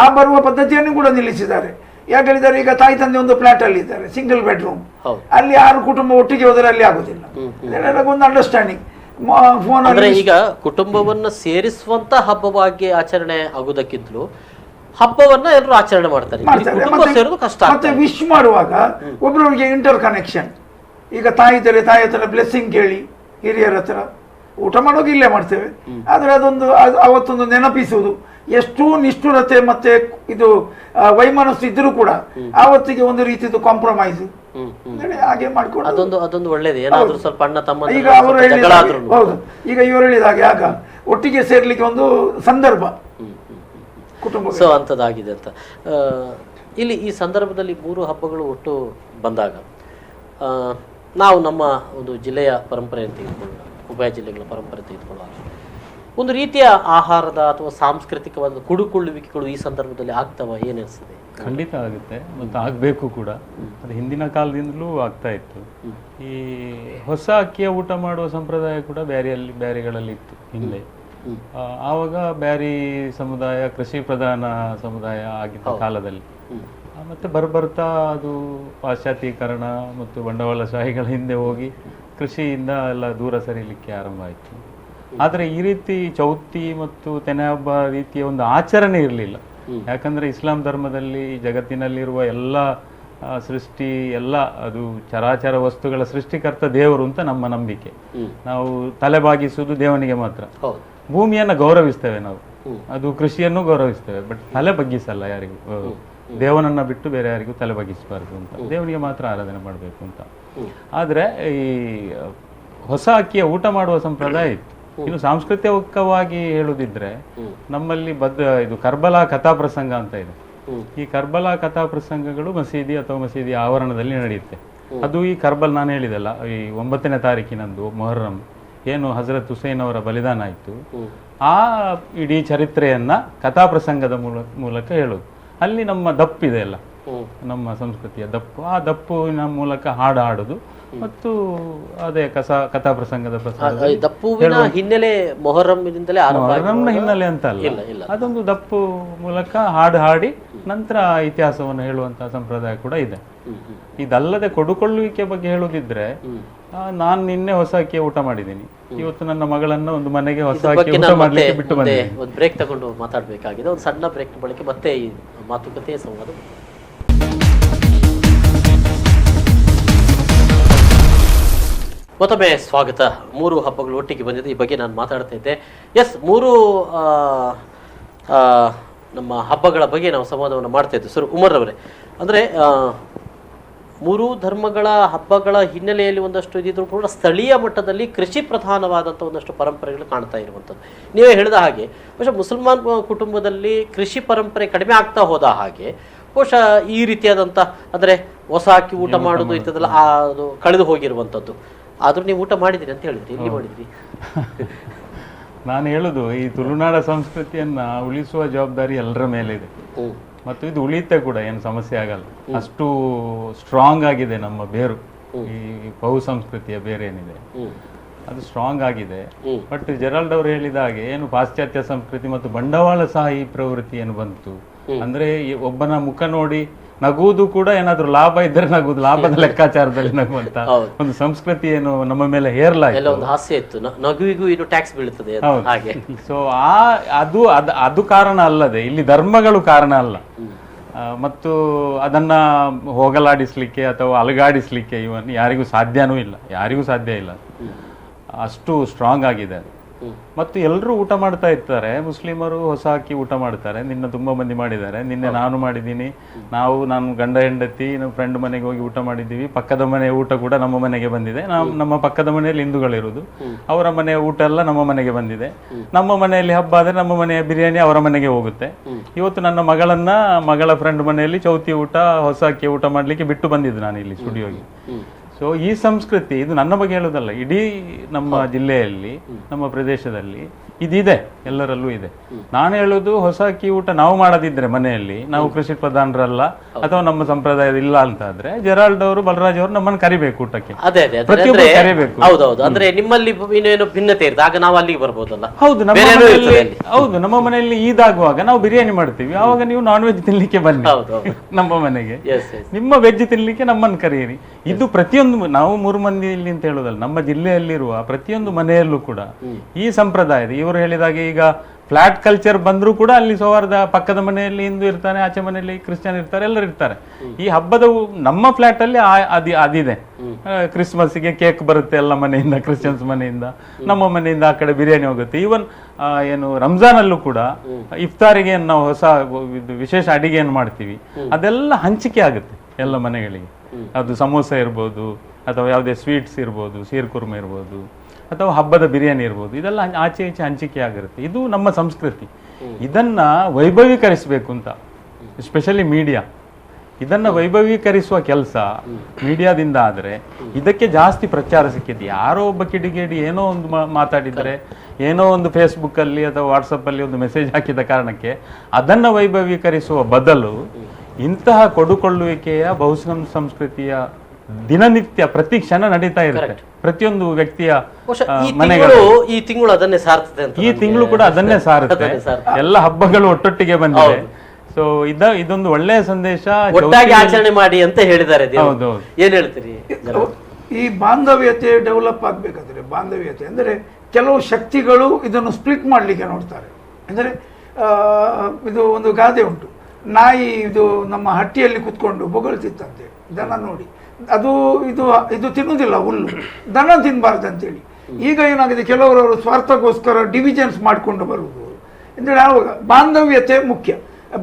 ಆ ಬರುವ ಪದ್ಧತಿಯನ್ನು ಕೂಡ ನಿಲ್ಲಿಸಿದ್ದಾರೆ. ಯಾಕೆ ಹೇಳಿದರೆ ಈಗ ತಾಯಿ ತಂದೆ ಒಂದು ಫ್ಲಾಟ್ ಅಲ್ಲಿ ಇದ್ದಾರೆ, ಸಿಂಗಲ್ ಬೆಡ್ರೂಮ್, ಅಲ್ಲಿ 6 ಕುಟುಂಬ ಒಟ್ಟಿಗೆ ಹೋದರೆ ಅಲ್ಲಿ ಆಗುದಿಲ್ಲ. ಒಂದು ಅಂಡರ್ಸ್ಟ್ಯಾಂಡಿಂಗ್ ಫೋನ್. ಈಗ ಕುಟುಂಬವನ್ನ ಸೇರಿಸುವಂತ ಹಬ್ಬವಾಗಿ ಆಚರಣೆ ಆಗುವುದಕ್ಕಿಂತಲೂ ಹಬ್ಬವನ್ನ ಎಲ್ಲರೂ ಆಚರಣೆ ಮಾಡ್ತಾರೆ. ಮತ್ತೆ ವಿಶ್ ಮಾಡುವಾಗ ಒಬ್ಬರೊಬ್ಬರಿಗೆ ಇಂಟರ್ ಕನೆಕ್ಷನ್. ಈಗ ತಾಯಿ ಹತ್ರ ಬ್ಲೆಸ್ಸಿಂಗ್ ಕೇಳಿ, ಹಿರಿಯರ ಹತ್ರ ಊಟ ಮಾಡೋಕೆ ಇಲ್ಲೇ ಮಾಡ್ತೇವೆ. ಆದರೆ ಅದೊಂದು ಅವತ್ತೊಂದು ನೆನಪಿಸುವುದು. ಎಷ್ಟು ನಿಷ್ಠುರತೆ ಮತ್ತೆ ಇದು ವೈಮನಸ್ಸು ಇದ್ರೂ ಕೂಡ ಆವತ್ತಿಗೆ ಒಂದು ರೀತಿದು ಕಾಂಪ್ರಮೈಸ್ ಹಾಗೆ ಮಾಡ್ಕೊಂಡು ಅದೊಂದು ಒಳ್ಳೇದು. ಏನಾದ್ರೂ ಸ್ವಲ್ಪ ಅಣ್ಣ ತಮ್ಮ ಈಗ ಅವರು ಹೌದು, ಈಗ ಇವರು ಹೇಳಿದಾಗೆ ಆಗ ಒಟ್ಟಿಗೆ ಸೇರ್ಲಿಕ್ಕೆ ಒಂದು ಸಂದರ್ಭ ಕುಟುಂಬ ಅಂತದಾಗಿದೆ ಅಂತ. ಇಲ್ಲಿ ಈ ಸಂದರ್ಭದಲ್ಲಿ 3 ಹಬ್ಬಗಳು ಒಟ್ಟು ಬಂದಾಗ ನಾವು ನಮ್ಮ ಒಂದು ಜಿಲ್ಲೆಯ ಪರಂಪರೆ ಅಂತ ಉಭಯ ಜಿಲ್ಲೆಗಳ ಪರಂಪರೆ ತೆಗೆದುಕೊಳ್ಳುವಾಗ ಒಂದು ರೀತಿಯ ಆಹಾರದ ಅಥವಾ ಸಾಂಸ್ಕೃತಿಕವಾದ ಕುಡುಕೊಳ್ಳುವಿಕೆಗಳು ಈ ಸಂದರ್ಭದಲ್ಲಿ ಆಗ್ತವ, ಏನಿಸ್ತದೆ? ಖಂಡಿತ ಆಗುತ್ತೆ ಮತ್ತು ಆಗಬೇಕು ಕೂಡ. ಅದು ಹಿಂದಿನ ಕಾಲದಿಂದಲೂ ಆಗ್ತಾ ಇತ್ತು. ಈ ಹೊಸ ಅಕ್ಕಿಯ ಊಟ ಮಾಡುವ ಸಂಪ್ರದಾಯ ಕೂಡ ಬ್ಯಾರಿಗಳಲ್ಲಿ ಇತ್ತು ಹಿಂದೆ. ಆವಾಗ ಬ್ಯಾರಿ ಸಮುದಾಯ ಕೃಷಿ ಪ್ರಧಾನ ಸಮುದಾಯ ಆಗಿದ್ದ ಕಾಲದಲ್ಲಿ ಮತ್ತೆ ಬರ್ತಾ ಅದು ಪಾಶ್ಚಾತ್ಯೀಕರಣ ಮತ್ತು ಬಂಡವಾಳಶಾಹಿಗಳ ಹಿಂದೆ ಹೋಗಿ ಕೃಷಿಯಿಂದ ಎಲ್ಲ ದೂರ ಸರಿಲಿಕ್ಕೆ ಆರಂಭ ಆಯಿತು. ಆದರೆ ಈ ರೀತಿ ಚೌತಿ ಮತ್ತು ತೆನೆ ಹಬ್ಬ ರೀತಿಯ ಒಂದು ಆಚರಣೆ ಇರಲಿಲ್ಲ. ಯಾಕಂದ್ರೆ ಇಸ್ಲಾಂ ಧರ್ಮದಲ್ಲಿ ಜಗತ್ತಿನಲ್ಲಿರುವ ಎಲ್ಲ ಸೃಷ್ಟಿ ಎಲ್ಲ ಅದು ಚರಾಚರ ವಸ್ತುಗಳ ಸೃಷ್ಟಿಕರ್ತ ದೇವರು ಅಂತ ನಮ್ಮ ನಂಬಿಕೆ. ನಾವು ತಲೆಬಾಗಿಸುವುದು ದೇವನಿಗೆ ಮಾತ್ರ. ಭೂಮಿಯನ್ನ ಗೌರವಿಸ್ತೇವೆ ನಾವು, ಅದು ಕೃಷಿಯನ್ನು ಗೌರವಿಸ್ತೇವೆ, ಬಟ್ ತಲೆ ಬಗ್ಗಿಸಲ್ಲ ಯಾರಿಗೂ. ದೇವನನ್ನ ಬಿಟ್ಟು ಬೇರೆ ಯಾರಿಗೂ ತಲೆ ಬಗ್ಗಿಸಬಾರ್ದು ಅಂತ, ದೇವನಿಗೆ ಮಾತ್ರ ಆರಾಧನೆ ಮಾಡಬೇಕು ಅಂತ. ಆದ್ರೆ ಈ ಹೊಸ ಅಕ್ಕಿಯ ಊಟ ಮಾಡುವ ಸಂಪ್ರದಾಯ ಇತ್ತು. ಇನ್ನು ಸಾಂಸ್ಕೃತಿಕವಾಗಿ ಹೇಳುದಿದ್ರೆ ನಮ್ಮಲ್ಲಿ ಇದು ಕರ್ಬಲಾ ಕಥಾ ಪ್ರಸಂಗ ಅಂತ ಇದೆ. ಈ ಕರ್ಬಲಾ ಕಥಾ ಪ್ರಸಂಗಗಳು ಮಸೀದಿ ಅಥವಾ ಮಸೀದಿ ಆವರಣದಲ್ಲಿ ನಡೆಯುತ್ತೆ. ಅದು ಈ ಕರ್ಬಲ್ ನಾನು ಹೇಳಿದಲ್ಲ, ಈ 9ನೇ ತಾರೀಕಿನಂದು ಮೊಹರ್ರಂ ಏನು ಹಜರತ್ ಹುಸೇನ್ ಅವರ ಬಲಿದಾನ ಆಯಿತು, ಆ ಇಡೀ ಚರಿತ್ರೆಯನ್ನ ಕಥಾ ಪ್ರಸಂಗದ ಮೂಲಕ ಹೇಳೋದು. ಅಲ್ಲಿ ನಮ್ಮ ದಪ್ಪಿದೆ ಅಲ್ಲ, ನಮ್ಮ ಸಂಸ್ಕೃತಿಯ ದಪ್ಪು, ಆ ದಪ್ಪುವಿನ ಮೂಲಕ ಹಾಡು ಹಾಡೋದು ಮತ್ತು ಅದೇ ಕಥಾ ಪ್ರಸಂಗದ ದಪ್ಪುವಿನ ಹಿನ್ನೆಲೆ ಮೊಹರಂನಿಂದಲೇ ಮೊಹರಂನ ಹಿನ್ನೆಲೆ ಅಂತ ಅಲ್ಲ, ಅದೊಂದು ದಪ್ಪು ಮೂಲಕ ಹಾಡು ಹಾಡಿ ನಂತರ ಇತಿಹಾಸವನ್ನು ಹೇಳುವಂತಹ ಸಂಪ್ರದಾಯ ಕೂಡ ಇದೆ. ಇದಲ್ಲದೆ ಕೊಡುಕೊಳ್ಳುವಿಕೆ ಬಗ್ಗೆ ಹೇಳುದಿದ್ರೆ, ನಾನು ನಿನ್ನೆ ಹೊಸ ಅಕ್ಕಿ ಊಟ ಮಾಡಿದ್ದೀನಿ, ಇವತ್ತು ನನ್ನ ಮಗಳನ್ನ ಒಂದು ಮನೆಗೆ ಹೊಸ ಅಕ್ಕಿ ಊಟ ಮಾಡ್ಲಿಕ್ಕೆ ಬಿಟ್ಟು ಬಂದಿದ್ದೀನಿ. ಒಂದು ಬ್ರೇಕ್ ತಗೊಂಡು ಮಾತಾಡಬೇಕಾಗಿದೆ. ಒಂದು ಸಣ್ಣ ಬ್ರೇಕ್ ಬಳಿಕ ಮತ್ತೆ ಈ ಮಾತುಕತೆ ಸಂವಾದ. ಮತ್ತೊಮ್ಮೆ ಸ್ವಾಗತ. 3 ಹಬ್ಬಗಳು ಒಟ್ಟಿಗೆ ಬಂದಿದೆ, ಈ ಬಗ್ಗೆ ನಾನು ಮಾತಾಡ್ತಾ ಇದ್ದೆ. ಎಸ್, 3 ನಮ್ಮ ಹಬ್ಬಗಳ ಬಗ್ಗೆ ನಾವು ಸಂವಾದವನ್ನು ಮಾಡ್ತಾ ಇದ್ದೆ. ಸರ್ ಉಮರ್ ಅವರೇ, ಅಂದರೆ 3 ಧರ್ಮಗಳ ಹಬ್ಬಗಳ ಹಿನ್ನೆಲೆಯಲ್ಲಿ ಒಂದಷ್ಟು ಇದಿದ್ರು ಕೂಡ ಸ್ಥಳೀಯ ಮಟ್ಟದಲ್ಲಿ ಕೃಷಿ ಪ್ರಧಾನವಾದಂಥ ಒಂದಷ್ಟು ಪರಂಪರೆಗಳು ಕಾಣ್ತಾ ಇರುವಂಥದ್ದು. ನೀವೇ ಹೇಳಿದ ಹಾಗೆ ಬಹುಶಃ ಮುಸಲ್ಮಾನ್ ಕುಟುಂಬದಲ್ಲಿ ಕೃಷಿ ಪರಂಪರೆ ಕಡಿಮೆ ಆಗ್ತಾ ಹೋದ ಹಾಗೆ ಬಹುಶಃ ಈ ರೀತಿಯಾದಂಥ ಅಂದರೆ ಹೊಸ ಅಕ್ಕಿ ಊಟ ಮಾಡೋದು ಇಂಥದ್ದೆಲ್ಲ ಅದು ಕಳೆದು ಹೋಗಿರುವಂಥದ್ದು. ಆದ್ರೂ ನೀವು ಊಟ ಮಾಡಿದಿರಿ ಅಂತ ಹೇಳಿದ್ರಿ, ಎಲ್ಲಿ ಮಾಡಿದ್ರಿ? ನಾನು ಹೇಳುದು, ಈ ತುಳುನಾಡ ಸಂಸ್ಕೃತಿಯನ್ನ ಉಳಿಸುವ ಜವಾಬ್ದಾರಿ ಎಲ್ಲರ ಮೇಲೆ ಇದೆ. ಮತ್ತು ಇದು ಉಳಿಯುತ್ತೆ ಕೂಡ, ಏನು ಸಮಸ್ಯೆ ಆಗಲ್ಲ. ಅಷ್ಟು ಸ್ಟ್ರಾಂಗ್ ಆಗಿದೆ ನಮ್ಮ ಬೇರು, ಈ ಬಹು ಸಂಸ್ಕೃತಿಯ ಬೇರೆ ಏನಿದೆ ಅದು ಸ್ಟ್ರಾಂಗ್ ಆಗಿದೆ. ಬಟ್ ಜೆರಾಲ್ಡ್ ಅವರು ಹೇಳಿದ ಹಾಗೆ ಏನು ಪಾಶ್ಚಾತ್ಯ ಸಂಸ್ಕೃತಿ ಮತ್ತು ಬಂಡವಾಳಶಾಹಿ ಪ್ರವೃತ್ತಿ ಏನು ಬಂತು ಅಂದ್ರೆ, ಒಬ್ಬನ ಮುಖ ನೋಡಿ ನಗುವುದು ಕೂಡ ಏನಾದ್ರೂ ಲಾಭ ಇದ್ರೆ ನಗುವುದು, ಲಾಭದ ಲೆಕ್ಕಾಚಾರದಲ್ಲಿ ನಗುವಂತ ಒಂದು ಸಂಸ್ಕೃತಿ ಏನು ನಮ್ಮ ಮೇಲೆ ಹೇರಲಾಯಿತು. ಹಾಸ್ಯ ಇತ್ತು, ನಗುವಿಗೂ ಇದು ಟ್ಯಾಕ್ಸ್ ಬೀಳುತ್ತದೆ ಹಾಗೆ. ಸೊ ಅದು ಕಾರಣ ಅಲ್ಲದೆ ಇಲ್ಲಿ ಧರ್ಮಗಳು ಕಾರಣ ಅಲ್ಲ. ಮತ್ತು ಅದನ್ನ ಹೋಗಲಾಡಿಸ್ಲಿಕ್ಕೆ ಅಥವಾ ಅಲಗಾಡಿಸ್ಲಿಕ್ಕೆ ಇವನ್ ಯಾರಿಗೂ ಸಾಧ್ಯನೂ ಇಲ್ಲ, ಯಾರಿಗೂ ಸಾಧ್ಯ ಇಲ್ಲ. ಅಷ್ಟು ಸ್ಟ್ರಾಂಗ್ ಆಗಿದೆ ಅದು. ಮತ್ತು ಎಲ್ಲರೂ ಊಟ ಮಾಡ್ತಾ ಇರ್ತಾರೆ. ಮುಸ್ಲಿಮರು ಹೊಸ ಅಕ್ಕಿ ಊಟ ಮಾಡ್ತಾರೆ. ನಿನ್ನೆ ತುಂಬಾ ಮಂದಿ ಮಾಡಿದ್ದಾರೆ, ನಿನ್ನೆ ನಾನು ಮಾಡಿದ್ದೀನಿ. ನಾನು ಗಂಡ ಹೆಂಡತಿ ನಮ್ಮ ಫ್ರೆಂಡ್ ಮನೆಗೆ ಹೋಗಿ ಊಟ ಮಾಡಿದ್ದೀವಿ. ಪಕ್ಕದ ಮನೆಯ ಊಟ ಕೂಡ ನಮ್ಮ ಮನೆಗೆ ಬಂದಿದೆ. ನಮ್ಮ ಪಕ್ಕದ ಮನೆಯಲ್ಲಿ ಹಿಂದೂಗಳಿರುವುದು, ಅವರ ಮನೆಯ ಊಟ ಎಲ್ಲ ನಮ್ಮ ಮನೆಗೆ ಬಂದಿದೆ. ನಮ್ಮ ಮನೆಯಲ್ಲಿ ಹಬ್ಬ ಆದ್ರೆ ನಮ್ಮ ಮನೆಯ ಬಿರಿಯಾನಿ ಅವರ ಮನೆಗೆ ಹೋಗುತ್ತೆ. ಇವತ್ತು ನನ್ನ ಮಗಳ ಫ್ರೆಂಡ್ ಮನೆಯಲ್ಲಿ ಚೌತಿ ಊಟ, ಹೊಸ ಅಕ್ಕಿ ಊಟ ಮಾಡ್ಲಿಕ್ಕೆ ಬಿಟ್ಟು ಬಂದಿದ್ದು ನಾನು ಇಲ್ಲಿ ಸ್ಟುಡಿಯೋಗೆ. ಸೊ ಈ ಸಂಸ್ಕೃತಿ ಇದು ನನ್ನ ಬಗ್ಗೆ ಹೇಳೋದಲ್ಲ, ಇಡೀ ನಮ್ಮ ಜಿಲ್ಲೆಯಲ್ಲಿ ನಮ್ಮ ಪ್ರದೇಶದಲ್ಲಿ ಇದಿದೆ, ಎಲ್ಲರಲ್ಲೂ ಇದೆ. ನಾನು ಹೇಳೋದು, ಹೊಸ ಅಕ್ಕಿ ಊಟ ನಾವು ಮಾಡದಿದ್ರೆ ಮನೆಯಲ್ಲಿ, ನಾವು ಕೃಷಿ ಪ್ರಧಾನರಲ್ಲ ಅಥವಾ ನಮ್ಮ ಸಂಪ್ರದಾಯ ಇಲ್ಲ ಅಂತ ಆದ್ರೆ ಜೆರಾಲ್ಡ್ ಅವರು, ಬಲರಾಜ್ ಅವರು ನಮ್ಮನ್ನು ಕರಿಬೇಕು ಊಟಕ್ಕೆ. ಪ್ರತಿಯೊಬ್ಬರು ಕರಿಬೇಕು. ಹೌದೌದು, ಅಂದ್ರೆ ನಿಮ್ಮಲ್ಲಿ ಇನ್ನೇನು ಭಿನ್ನತೆ ಇರ್ತದೆ, ಆಗ ನಾವು ಅಲ್ಲಿಗೆ ಬರ್ಬೋದಲ್ಲ. ಹೌದು, ನಮ್ಮ ಮನೆಯಲ್ಲಿ ಈದಾಗುವಾಗ ನಾವು ಬಿರಿಯಾನಿ ಮಾಡ್ತೀವಿ, ಆವಾಗ ನೀವು ನಾನ್ ವೆಜ್ ತಿನ್ಲಿಕ್ಕೆ ಬನ್ನಿ ನಮ್ಮ ಮನೆಗೆ, ನಿಮ್ಮ ವೆಜ್ ತಿನ್ಲಿಕ್ಕೆ ನಮ್ಮನ್ನು ಕರೆಯಿರಿ. ಇದು ಪ್ರತಿಯೊಂದು, ನಾವು 3 ಮಂದಿ ಇಲ್ಲಿ ಅಂತ ಹೇಳೋದಲ್ಲ, ನಮ್ಮ ಜಿಲ್ಲೆಯಲ್ಲಿರುವ ಪ್ರತಿಯೊಂದು ಮನೆಯಲ್ಲೂ ಕೂಡ ಈ ಸಂಪ್ರದಾಯದ, ಇವರು ಹೇಳಿದಾಗೆ ಈಗ ಫ್ಲಾಟ್ ಕಲ್ಚರ್ ಬಂದ್ರೂ ಕೂಡ ಅಲ್ಲಿ ಸೌಹಾರ್ದ, ಪಕ್ಕದ ಮನೆಯಲ್ಲಿ ಹಿಂದೂ ಇರ್ತಾನೆ, ಆಚೆ ಮನೆಯಲ್ಲಿ ಕ್ರಿಶ್ಚಿಯನ್ ಇರ್ತಾರೆ, ಎಲ್ಲರೂ ಇರ್ತಾರೆ. ಈ ಹಬ್ಬದ ನಮ್ಮ ಫ್ಲಾಟ್ ಅಲ್ಲಿ ಅದಿದೆ. ಕ್ರಿಸ್ಮಸ್ಗೆ ಕೇಕ್ ಬರುತ್ತೆ ಎಲ್ಲ ಮನೆಯಿಂದ, ಕ್ರಿಶ್ಚಿಯನ್ಸ್ ಮನೆಯಿಂದ, ನಮ್ಮ ಮನೆಯಿಂದ ಆ ಕಡೆ ಬಿರಿಯಾನಿ ಹೋಗುತ್ತೆ. ಈವನ್ ಏನು ರಂಜಾನ್ ಅಲ್ಲೂ ಕೂಡ ಇಫ್ತಾರಿಗೆ ನಾವು ಹೊಸ ವಿಶೇಷ ಅಡಿಗೆಯನ್ನು ಮಾಡ್ತೀವಿ, ಅದೆಲ್ಲ ಹಂಚಿಕೆ ಆಗುತ್ತೆ ಎಲ್ಲ ಮನೆಗಳಿಗೆ. ಅದು ಸಮೋಸ ಇರ್ಬೋದು, ಅಥವಾ ಯಾವುದೇ ಸ್ವೀಟ್ಸ್ ಇರ್ಬೋದು, ಸೀರ್ ಕುರ್ಮ ಇರ್ಬೋದು, ಅಥವಾ ಹಬ್ಬದ ಬಿರಿಯಾನಿ ಇರ್ಬೋದು, ಇದೆಲ್ಲ ಆಚೆ ಈಚೆ ಹಂಚಿಕೆ ಆಗಿರುತ್ತೆ. ಇದು ನಮ್ಮ ಸಂಸ್ಕೃತಿ. ಇದನ್ನ ವೈಭವೀಕರಿಸಬೇಕು ಅಂತ ಎಸ್ಪೆಷಲಿ ಮೀಡಿಯಾ ಇದನ್ನ ವೈಭವೀಕರಿಸುವ ಕೆಲಸ ಮೀಡಿಯಾದಿಂದ ಆದ್ರೆ ಇದಕ್ಕೆ ಜಾಸ್ತಿ ಪ್ರಚಾರ ಸಿಕ್ಕಿದೆ. ಯಾರೋ ಒಬ್ಬ ಕಿಡಿಗೇಡಿ ಏನೋ ಒಂದು ಮಾತಾಡಿದರೆ, ಏನೋ ಒಂದು ಫೇಸ್ಬುಕ್ ಅಲ್ಲಿ ಅಥವಾ ವಾಟ್ಸಪ್ ಅಲ್ಲಿ ಒಂದು ಮೆಸೇಜ್ ಹಾಕಿದ ಕಾರಣಕ್ಕೆ ಅದನ್ನ ವೈಭವೀಕರಿಸುವ ಬದಲು ಇಂತಹ ಕೊಡುಕೊಳ್ಳುವಿಕೆಯ ಬಹುಸಂ ಸಂಸ್ಕೃತಿಯ ದಿನನಿತ್ಯ ಪ್ರತಿ ಕ್ಷಣ ನಡೀತಾ ಇರುತ್ತೆ ಪ್ರತಿಯೊಂದು ವ್ಯಕ್ತಿಯ ಮನೆಗಳು. ಈ ತಿಂಗಳು ಅದನ್ನೇ ಸಾರ್ತದೆ ಅಂತ, ಈ ತಿಂಗಳು ಕೂಡ ಅದನ್ನೇ ಸಾರುತ್ತೆ. ಎಲ್ಲ ಹಬ್ಬಗಳು ಒಟ್ಟೊಟ್ಟಿಗೆ ಬಂದಿದೆ. ಸೊ ಇದೊಂದು ಒಳ್ಳೆಯ ಸಂದೇಶ, ಒಟ್ಟಾಗಿ ಆಚರಣೆ ಮಾಡಿ ಅಂತ ಹೇಳಿದ್ದಾರೆ. ಹೌದು, ಏನ್ ಹೇಳ್ತೀರಿ? ಈ ಬಾಂಧವ್ಯತೆ ಡೆವಲಪ್ ಆಗ್ಬೇಕಾದ್ರೆ, ಬಾಂಧವ್ಯತೆ ಅಂದ್ರೆ ಕೆಲವು ಶಕ್ತಿಗಳು ಇದನ್ನು ಸ್ಪ್ಲಿಟ್ ಮಾಡಲಿಕ್ಕೆ ನೋಡ್ತಾರೆ. ಅಂದರೆ ಇದು ಒಂದು ಗಾದೆ ಉಂಟು, ನಾಯಿ ಇದು ನಮ್ಮ ಹಟ್ಟಿಯಲ್ಲಿ ಕುತ್ಕೊಂಡು ಬೊಗಳ್ತಿತ್ತಂತೆ ದನ ನೋಡಿ, ಅದು ಇದು ಇದು ತಿನ್ನುವುದಿಲ್ಲ ಹುಲ್ಲು, ದನ ತಿನ್ನಬಾರ್ದಂತೇಳಿ. ಈಗ ಏನಾಗಿದೆ, ಕೆಲವರವರು ಸ್ವಾರ್ಥಕ್ಕೋಸ್ಕರ ಡಿವಿಷನ್ಸ್ ಮಾಡಿಕೊಂಡು ಬರುವುದು. ಅಂತೇಳಿ ಆವಾಗ ಬಾಂಧವ್ಯತೆ ಮುಖ್ಯ.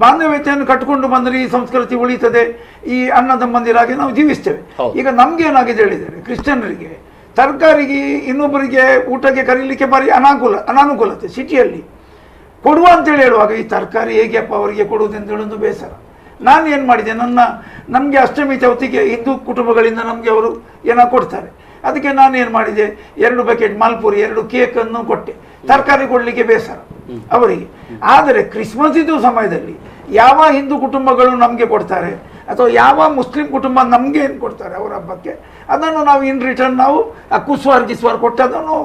ಬಾಂಧವ್ಯತೆಯನ್ನು ಕಟ್ಕೊಂಡು ಬಂದರೆ ಈ ಸಂಸ್ಕೃತಿ ಉಳಿತದೆ, ಈ ಅಣ್ಣ ತಮ್ಮಂದಿರಾಗಿ ನಾವು ಜೀವಿಸ್ತೇವೆ. ಈಗ ನಮ್ಗೆ ಏನಾಗಿದೆ ಹೇಳಿದರೆ, ಕ್ರಿಶ್ಚಿಯನ್ರಿಗೆ ತರಕಾರಿಗೆ ಇನ್ನೊಬ್ಬರಿಗೆ ಊಟಕ್ಕೆ ಕರೀಲಿಕ್ಕೆ ಭಾರಿ ಅನಾನುಕೂಲತೆ. ಸಿಟಿಯಲ್ಲಿ ಕೊಡುವ ಅಂತೇಳಿ ಹೇಳುವಾಗ ಈ ತರಕಾರಿ ಹೇಗೆಪ್ಪ ಅವರಿಗೆ ಕೊಡುವುದೆಂತೇಳಿ ಒಂದು ಬೇಸರ. ನಾನು ಏನು ಮಾಡಿದೆ, ನಮಗೆ ಅಷ್ಟಮಿ ಚೌತಿಗೆ ಹಿಂದೂ ಕುಟುಂಬಗಳಿಂದ ನಮಗೆ ಅವರು ಏನೋ ಕೊಡ್ತಾರೆ, ಅದಕ್ಕೆ ನಾನು ಏನು ಮಾಡಿದೆ, 2 ಬಕೆಟ್ ಮಾಲ್ಪುರಿ, 2 ಕೇಕನ್ನು ಕೊಟ್ಟೆ. ತರಕಾರಿ ಕೊಡಲಿಕ್ಕೆ ಬೇಸರ ಅವರಿಗೆ. ಆದರೆ ಕ್ರಿಸ್ಮಸ್ ಇದು ಸಮಯದಲ್ಲಿ ಯಾವ ಹಿಂದೂ ಕುಟುಂಬಗಳು ನಮಗೆ ಕೊಡ್ತಾರೆ ಅಥವಾ ಯಾವ ಮುಸ್ಲಿಂ ಕುಟುಂಬ ನಮಗೆ ಏನು ಕೊಡ್ತಾರೆ ಅವರ ಹಬ್ಬಕ್ಕೆ, ಅದನ್ನು ನಾವು ಇನ್ ರಿಟರ್ನ್ ನಾವು ಗಿಸ್ವಾರ್ ಕೊಟ್ಟದನ್ನು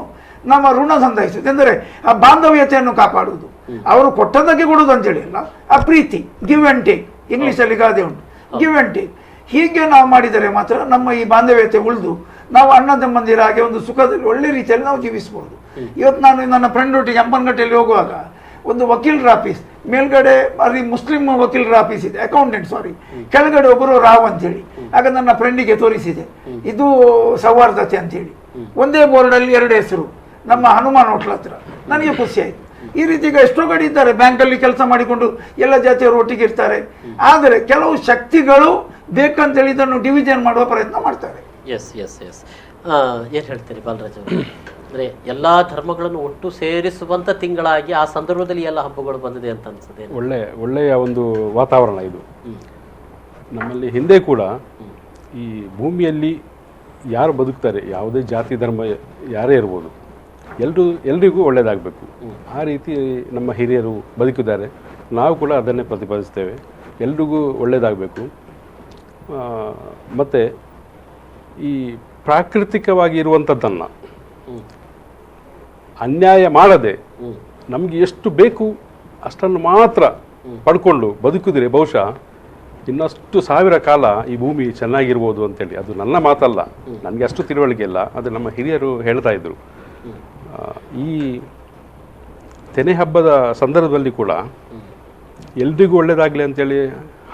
ನಮ್ಮ ಋಣ ಸಂದಾಯಿಸುವುದು. ಎಂದರೆ ಆ ಬಾಂಧವ್ಯತೆಯನ್ನು ಕಾಪಾಡುವುದು, ಅವರು ಕೊಟ್ಟದಕ್ಕೆ ಕೊಡುವುದು ಅಂತೇಳಿ ಅಲ್ಲ, ಆ ಪ್ರೀತಿ, ಗಿವ್ ಆ್ಯಂಡ್ ಟೇಕ್. ಇಂಗ್ಲೀಷಲ್ಲಿ ಗಾದೆ ಉಂಟು, ಗಿವ್ ಆ್ಯಂಡ್ ಟೇಕ್. ಹೀಗೆ ನಾವು ಮಾಡಿದರೆ ಮಾತ್ರ ನಮ್ಮ ಈ ಬಾಂಧವ್ಯತೆ ಉಳಿದು ನಾವು ಅಣ್ಣ ತಮ್ಮಂದಿರ ಹಾಗೆ ಒಂದು ಸುಖದಲ್ಲಿ ಒಳ್ಳೆ ರೀತಿಯಲ್ಲಿ ನಾವು ಜೀವಿಸಬಹುದು. ಇವತ್ತು ನಾನು ನನ್ನ ಫ್ರೆಂಡ್ ಒಟ್ಟಿಗೆ ಅಂಪನಗಟ್ಟೆಯಲ್ಲಿ ಹೋಗುವಾಗ ಒಂದು ವಕೀಲರ ಆಫೀಸ್, ಮೇಲ್ಗಡೆ ಅಲ್ಲಿ ಮುಸ್ಲಿಂ ವಕೀಲರ ಆಫೀಸ್ ಇದೆ, ಅಕೌಂಟೆಂಟ್ ಸಾರಿ, ಕೆಳಗಡೆ ಒಬ್ಬರು ರಾವ್ ಅಂತೇಳಿ. ಆಗ ನನ್ನ ಫ್ರೆಂಡಿಗೆ ತೋರಿಸಿದೆ, ಇದು ಸೌಹಾರ್ದತೆ ಅಂತೇಳಿ. ಒಂದೇ ಬೋರ್ಡಲ್ಲಿ 2 ಹೆಸರು, ನಮ್ಮ ಹನುಮಾನ್ ಹೋಟ್ಲ್ ಹತ್ರ. ನನಗೆ ಖುಷಿ ಆಯಿತು. ಈ ರೀತಿ ಈಗ ಎಷ್ಟೋ ಕಡೆ ಇದ್ದಾರೆ, ಬ್ಯಾಂಕಲ್ಲಿ ಕೆಲಸ ಮಾಡಿಕೊಂಡು ಎಲ್ಲ ಜಾತಿಯವರು ಒಟ್ಟಿಗೆ ಇರ್ತಾರೆ. ಆದರೆ ಕೆಲವು ಶಕ್ತಿಗಳು ಬೇಕಂತೇಳಿ ಇದನ್ನು ಡಿವಿಷನ್ ಮಾಡುವ ಪ್ರಯತ್ನ ಮಾಡ್ತಾರೆ. ಎಸ್ ಏನು ಹೇಳ್ತೀರಿ ಬಾಲರಾಜ್ ಅವರು? ಅಂದರೆ ಎಲ್ಲ ಧರ್ಮಗಳನ್ನು ಒಟ್ಟು ಸೇರಿಸುವಂಥ ತಿಂಗಳಾಗಿ ಆ ಸಂದರ್ಭದಲ್ಲಿ ಎಲ್ಲ ಹಬ್ಬಗಳು ಬಂದಿದೆ ಅಂತ ಅನ್ಸುತ್ತೆ. ಒಳ್ಳೆಯ ಒಂದು ವಾತಾವರಣ ಇದು. ನಮ್ಮಲ್ಲಿ ಹಿಂದೆ ಕೂಡ ಈ ಭೂಮಿಯಲ್ಲಿ ಯಾರು ಬದುಕ್ತಾರೆ, ಯಾವುದೇ ಜಾತಿ ಧರ್ಮ ಯಾರೇ ಇರ್ಬೋದು, ಎಲ್ರಿಗೂ ಒಳ್ಳೆಯದಾಗಬೇಕು. ಆ ರೀತಿ ನಮ್ಮ ಹಿರಿಯರು ಬದುಕಿದ್ದಾರೆ. ನಾವು ಕೂಡ ಅದನ್ನೇ ಪ್ರತಿಪಾದಿಸ್ತೇವೆ, ಎಲ್ರಿಗೂ ಒಳ್ಳೆಯದಾಗಬೇಕು. ಮತ್ತು ಈ ಪ್ರಾಕೃತಿಕವಾಗಿ ಇರುವಂಥದ್ದನ್ನು ಅನ್ಯಾಯ ಮಾಡದೆ ನಮಗೆ ಎಷ್ಟು ಬೇಕು ಅಷ್ಟನ್ನು ಮಾತ್ರ ಪಡ್ಕೊಂಡು ಬದುಕಿದ್ರೆ ಬಹುಶಃ ಇನ್ನಷ್ಟು 1000 ಕಾಲ ಈ ಭೂಮಿ ಚೆನ್ನಾಗಿರ್ಬೋದು ಅಂತೇಳಿ. ಅದು ನನ್ನ ಮಾತಲ್ಲ, ನನಗೆ ಅಷ್ಟು ತಿಳುವಳಿಕೆ ಇಲ್ಲ, ಅದು ನಮ್ಮ ಹಿರಿಯರು ಹೇಳ್ತಾ ಇದ್ರು. ಈ ತೆನೆ ಹಬ್ಬದ ಸಂದರ್ಭದಲ್ಲಿ ಕೂಡ ಎಲ್ರಿಗೂ ಒಳ್ಳೆಯದಾಗಲಿ ಅಂತೇಳಿ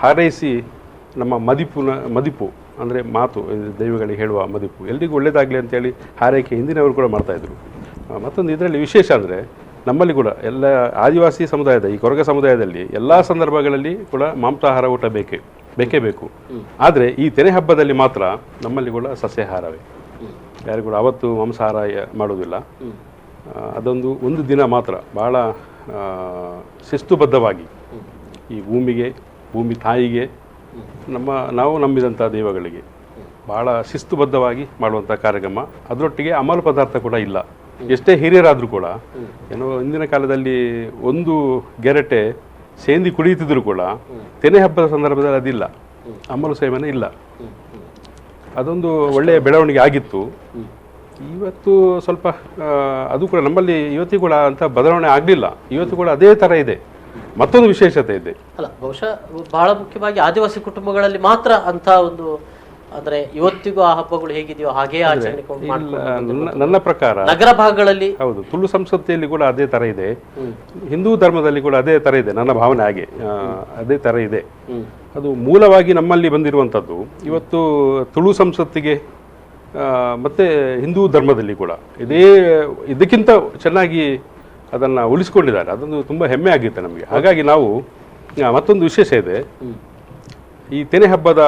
ಹಾರೈಸಿ ನಮ್ಮ ಮದಿಪು ಅಂದರೆ ಮಾತು, ದೈವಗಳಿಗೆ ಹೇಳುವ ಮದಿಪು, ಎಲ್ರಿಗೂ ಒಳ್ಳೆಯದಾಗಲಿ ಅಂತೇಳಿ ಹಾರೈಕೆ ಹಿಂದಿನವರು ಕೂಡ ಮಾಡ್ತಾಯಿದ್ರು. ಮತ್ತೊಂದು ಇದರಲ್ಲಿ ವಿಶೇಷ ಅಂದರೆ ನಮ್ಮಲ್ಲಿ ಕೂಡ ಎಲ್ಲ ಆದಿವಾಸಿ ಸಮುದಾಯದ ಈ ಕೊರಗ ಸಮುದಾಯದಲ್ಲಿ ಎಲ್ಲ ಸಂದರ್ಭಗಳಲ್ಲಿ ಕೂಡ ಮಾಂಸಾಹಾರ ಊಟ ಬೇಕೇ ಬೇಕು. ಆದರೆ ಈ ತೆನೆ ಹಬ್ಬದಲ್ಲಿ ಮಾತ್ರ ನಮ್ಮಲ್ಲಿ ಕೂಡ ಸಸ್ಯಾಹಾರವೇ, ಯಾರು ಕೂಡ ಅವತ್ತು ಮಾಂಸಾಹಾರ ಮಾಡೋದಿಲ್ಲ. ಅದೊಂದು ಒಂದು ದಿನ ಮಾತ್ರ ಭಾಳ ಶಿಸ್ತುಬದ್ಧವಾಗಿ ಈ ಭೂಮಿ ತಾಯಿಗೆ, ನಾವು ನಂಬಿದಂಥ ದೈವಗಳಿಗೆ ಭಾಳ ಶಿಸ್ತುಬದ್ಧವಾಗಿ ಮಾಡುವಂಥ ಕಾರ್ಯಕ್ರಮ. ಅದರೊಟ್ಟಿಗೆ ಅಮಲು ಪದಾರ್ಥ ಕೂಡ ಇಲ್ಲ. ಎಷ್ಟೇ ಹಿರಿಯರಾದರೂ ಕೂಡ ಏನೋ ಹಿಂದಿನ ಕಾಲದಲ್ಲಿ ಒಂದು ಗೆರಟೆ ಸೇಂದಿ ಕುಡಿಯುತ್ತಿದ್ರು ಕೂಡ ತೆನೆ ಹಬ್ಬದ ಸಂದರ್ಭದಲ್ಲಿ ಅದಿಲ್ಲ, ಅಮಲು ಸೇವನೆ ಇಲ್ಲ. ಅದೊಂದು ಒಳ್ಳೆಯ ಬೆಳವಣಿಗೆ ಆಗಿತ್ತು. ಇವತ್ತು ಸ್ವಲ್ಪ ಅದು ಕೂಡ ನಮ್ಮಲ್ಲಿ ಇವತ್ತಿಗೂ ಕೂಡ ಅಂತ ಬದಲಾವಣೆ ಆಗಲಿಲ್ಲ. ಇವತ್ತು ಕೂಡ ಅದೇ ಥರ ಇದೆ. ಮತ್ತೊಂದು ವಿಶೇಷತೆ ಇದೆ, ಅಲ್ಲ ಬಹುಶಃ ಬಹಳ ಮುಖ್ಯವಾಗಿ ಆದಿವಾಸಿ ಕುಟುಂಬಗಳಲ್ಲಿ ಮಾತ್ರ ಅಂತ ಒಂದು, ಅಂದ್ರೆ ಇವತ್ತಿಗೂ ಆ ಹಬ್ಬಗಳು ಹೇಗಿದೆಯೋ ಹಾಗೇ ಆಚರಣೆ ನನ್ನ ಪ್ರಕಾರ ನಗರ ಭಾಗಗಳಲ್ಲಿ. ಹೌದು, ತುಳು ಸಂಸ್ಕೃತಿಯಲ್ಲಿ ಕೂಡ ಅದೇ ತರ ಇದೆ, ಹಿಂದೂ ಧರ್ಮದಲ್ಲಿ ಕೂಡ ಅದೇ ತರ ಇದೆ. ನನ್ನ ಭಾವನೆ ಹಾಗೆ ಅದೇ ತರ ಇದೆ. ಅದು ಮೂಲವಾಗಿ ನಮ್ಮಲ್ಲಿ ಬಂದಿರುವಂಥದ್ದು. ಇವತ್ತು ತುಳು ಸಂಸ್ಕೃತಿಗೆ ಮತ್ತೆ ಹಿಂದೂ ಧರ್ಮದಲ್ಲಿ ಕೂಡ ಇದಕ್ಕಿಂತ ಚೆನ್ನಾಗಿ ಅದನ್ನು ಉಳಿಸ್ಕೊಂಡಿದ್ದಾರೆ. ಅದೊಂದು ತುಂಬ ಹೆಮ್ಮೆ ಆಗಿತ್ತು ನಮಗೆ. ಹಾಗಾಗಿ ನಾವು ಮತ್ತೊಂದು ವಿಶೇಷ ಇದೆ, ಈ ತೆನೆ ಹಬ್ಬದ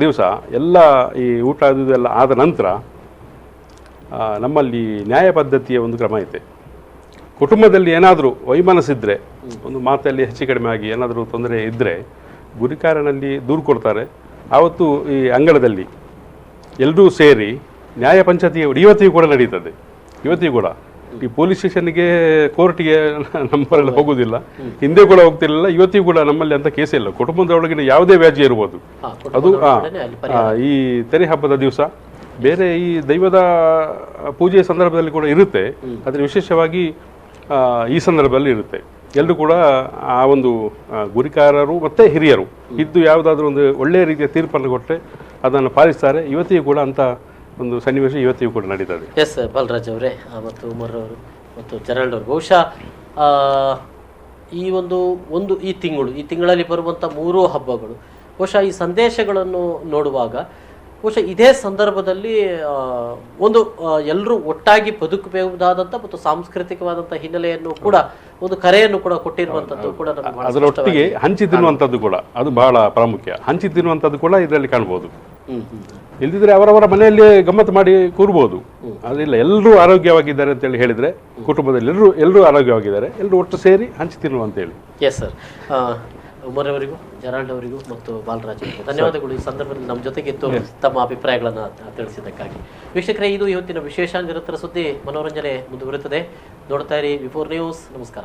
ದಿವಸ ಎಲ್ಲ ಈ ಊಟ ಅದೆಲ್ಲ ಆದ ನಂತರ ನಮ್ಮಲ್ಲಿ ನ್ಯಾಯ ಪದ್ಧತಿಯ ಒಂದು ಕ್ರಮ ಐತೆ. ಕುಟುಂಬದಲ್ಲಿ ಏನಾದರೂ ವೈಮನಸ್ಸಿದ್ರೆ, ಒಂದು ಮಾತಲ್ಲಿ ಹೆಚ್ಚು ಕಡಿಮೆ ಆಗಿ ಏನಾದರೂ ತೊಂದರೆ ಇದ್ದರೆ ಗುರಿಕಾರನಲ್ಲಿ ದೂರು ಕೊಡ್ತಾರೆ. ಆವತ್ತು ಈ ಅಂಗಳದಲ್ಲಿ ಎಲ್ಲರೂ ಸೇರಿ ನ್ಯಾಯ ಪಂಚಾಯತಿ ಇವತ್ತಿಗೂ ಕೂಡ ನಡೀತದೆ. ಇವತ್ತಿಗೂ ಕೂಡ ಈ ಪೊಲೀಸ್ ಸ್ಟೇಷನ್ಗೆ ಕೋರ್ಟಿಗೆ ನಮ್ಮವರೆಲ್ಲ ಹೋಗುದಿಲ್ಲ, ಹಿಂದೆ ಕೂಡ ಹೋಗ್ತಿರಲಿಲ್ಲ, ಇವತ್ತಿಗೂ ಕೂಡ ನಮ್ಮಲ್ಲಿ ಅಂತ ಕೇಸೇ ಇಲ್ಲ. ಕುಟುಂಬದೊಳಗಿನ ಯಾವುದೇ ವ್ಯಾಜ್ಯ ಇರ್ಬೋದು, ಅದು ಈ ತೆರೆ ಹಬ್ಬದ ದಿವಸ ಬೇರೆ ಈ ದೈವದ ಪೂಜೆಯ ಸಂದರ್ಭದಲ್ಲಿ ಕೂಡ ಇರುತ್ತೆ, ಆದರೆ ವಿಶೇಷವಾಗಿ ಈ ಸಂದರ್ಭದಲ್ಲಿ ಇರುತ್ತೆ. ಎಲ್ಲರೂ ಕೂಡ ಆ ಒಂದು ಗುರಿಕಾರರು ಮತ್ತು ಹಿರಿಯರು ಇದ್ದು ಯಾವುದಾದ್ರೂ ಒಂದು ಒಳ್ಳೆಯ ರೀತಿಯ ತೀರ್ಪನ್ನು ಕೊಟ್ಟರೆ ಅದನ್ನು ಪಾಲಿಸ್ತಾರೆ. ಇವತ್ತಿಗೂ ಕೂಡ ಅಂತ ಒಂದು ಸನ್ನಿವೇಶ ಇವತ್ತಿಗೂ ಕೂಡ ನಡೀತದೆ. ಎಸ್ ಬಾಲರಾಜ್ ಅವರೇ ಮತ್ತು ಉಮರ್ ಅವರು ಮತ್ತು ಜೆರಾಲ್ಡ್ ಅವರು, ಬಹುಶಃ ಈ ಈ ತಿಂಗಳಲ್ಲಿ ಬರುವಂಥ 3 ಹಬ್ಬಗಳು ಬಹುಶಃ ಈ ಸಂದೇಶಗಳನ್ನು ನೋಡುವಾಗ ಬಹುಶಃ ಇದೇ ಸಂದರ್ಭದಲ್ಲಿ ಎಲ್ಲರೂ ಒಟ್ಟಾಗಿ ಬದುಕಬಹುದಾದಂಥ ಮತ್ತು ಸಾಂಸ್ಕೃತಿಕವಾದಂಥ ಹಿನ್ನೆಲೆಯನ್ನು ಕೂಡ ಒಂದು ಕರೆಯನ್ನು ಕೂಡ ಕೊಟ್ಟಿರುವಂಥದ್ದು ಕೂಡ ಅದರೊಟ್ಟಿಗೆ ಹಂಚಿ ತಿನ್ನುವಂಥದ್ದು ಕೂಡ ಅದು ಬಹಳ ಪ್ರಾಮುಖ್ಯ. ಹಂಚಿ ತಿನ್ನುವಂಥದ್ದು ಕೂಡ ಇದರಲ್ಲಿ ಕಾಣ್ಬೋದು. ಇಲ್ದಿದ್ರೆ ಅವರವರ ಮನೆಯಲ್ಲಿ ಗಮ್ಮತ್ತು ಮಾಡಿ ಕೂರ್ಬೋದು. ಅದಿಲ್ಲ, ಎಲ್ಲರೂ ಆರೋಗ್ಯವಾಗಿದ್ದಾರೆ ಅಂತೇಳಿ ಹೇಳಿದರೆ ಕುಟುಂಬದಲ್ಲಿ ಎಲ್ಲರೂ ಆರೋಗ್ಯವಾಗಿದ್ದಾರೆ, ಎಲ್ಲರೂ ಒಟ್ಟು ಸೇರಿ ಹಂಚಿ ತಿನ್ನುವ ಅಂತೇಳಿ. Yes sir. ಉಮರ್ ಅವರಿಗೂ, ಜೆರಾಲ್ಡ್ ಅವರಿಗೂ ಮತ್ತು ಬಾಲರಾಜ್ ಅವರಿಗೂ ಧನ್ಯವಾದಗಳು. ಈ ಸಂದರ್ಭದಲ್ಲಿ ನಮ್ಮ ಜೊತೆಗಿದ್ದು ತಮ್ಮ ಅಭಿಪ್ರಾಯಗಳನ್ನು ತಿಳಿಸಿದ್ದಕ್ಕಾಗಿ. ವೀಕ್ಷಕರೇ, ಇದು ಇವತ್ತಿನ ವಿಶೇಷ ನಿರಂತರ ಸುದ್ದಿ. ಮನೋರಂಜನೆ ಮುಂದುವರಿಯುತ್ತದೆ. ನೋಡ್ತಾ ಇರಿ ವಿಫೋರ್ ನ್ಯೂಸ್. ನಮಸ್ಕಾರ.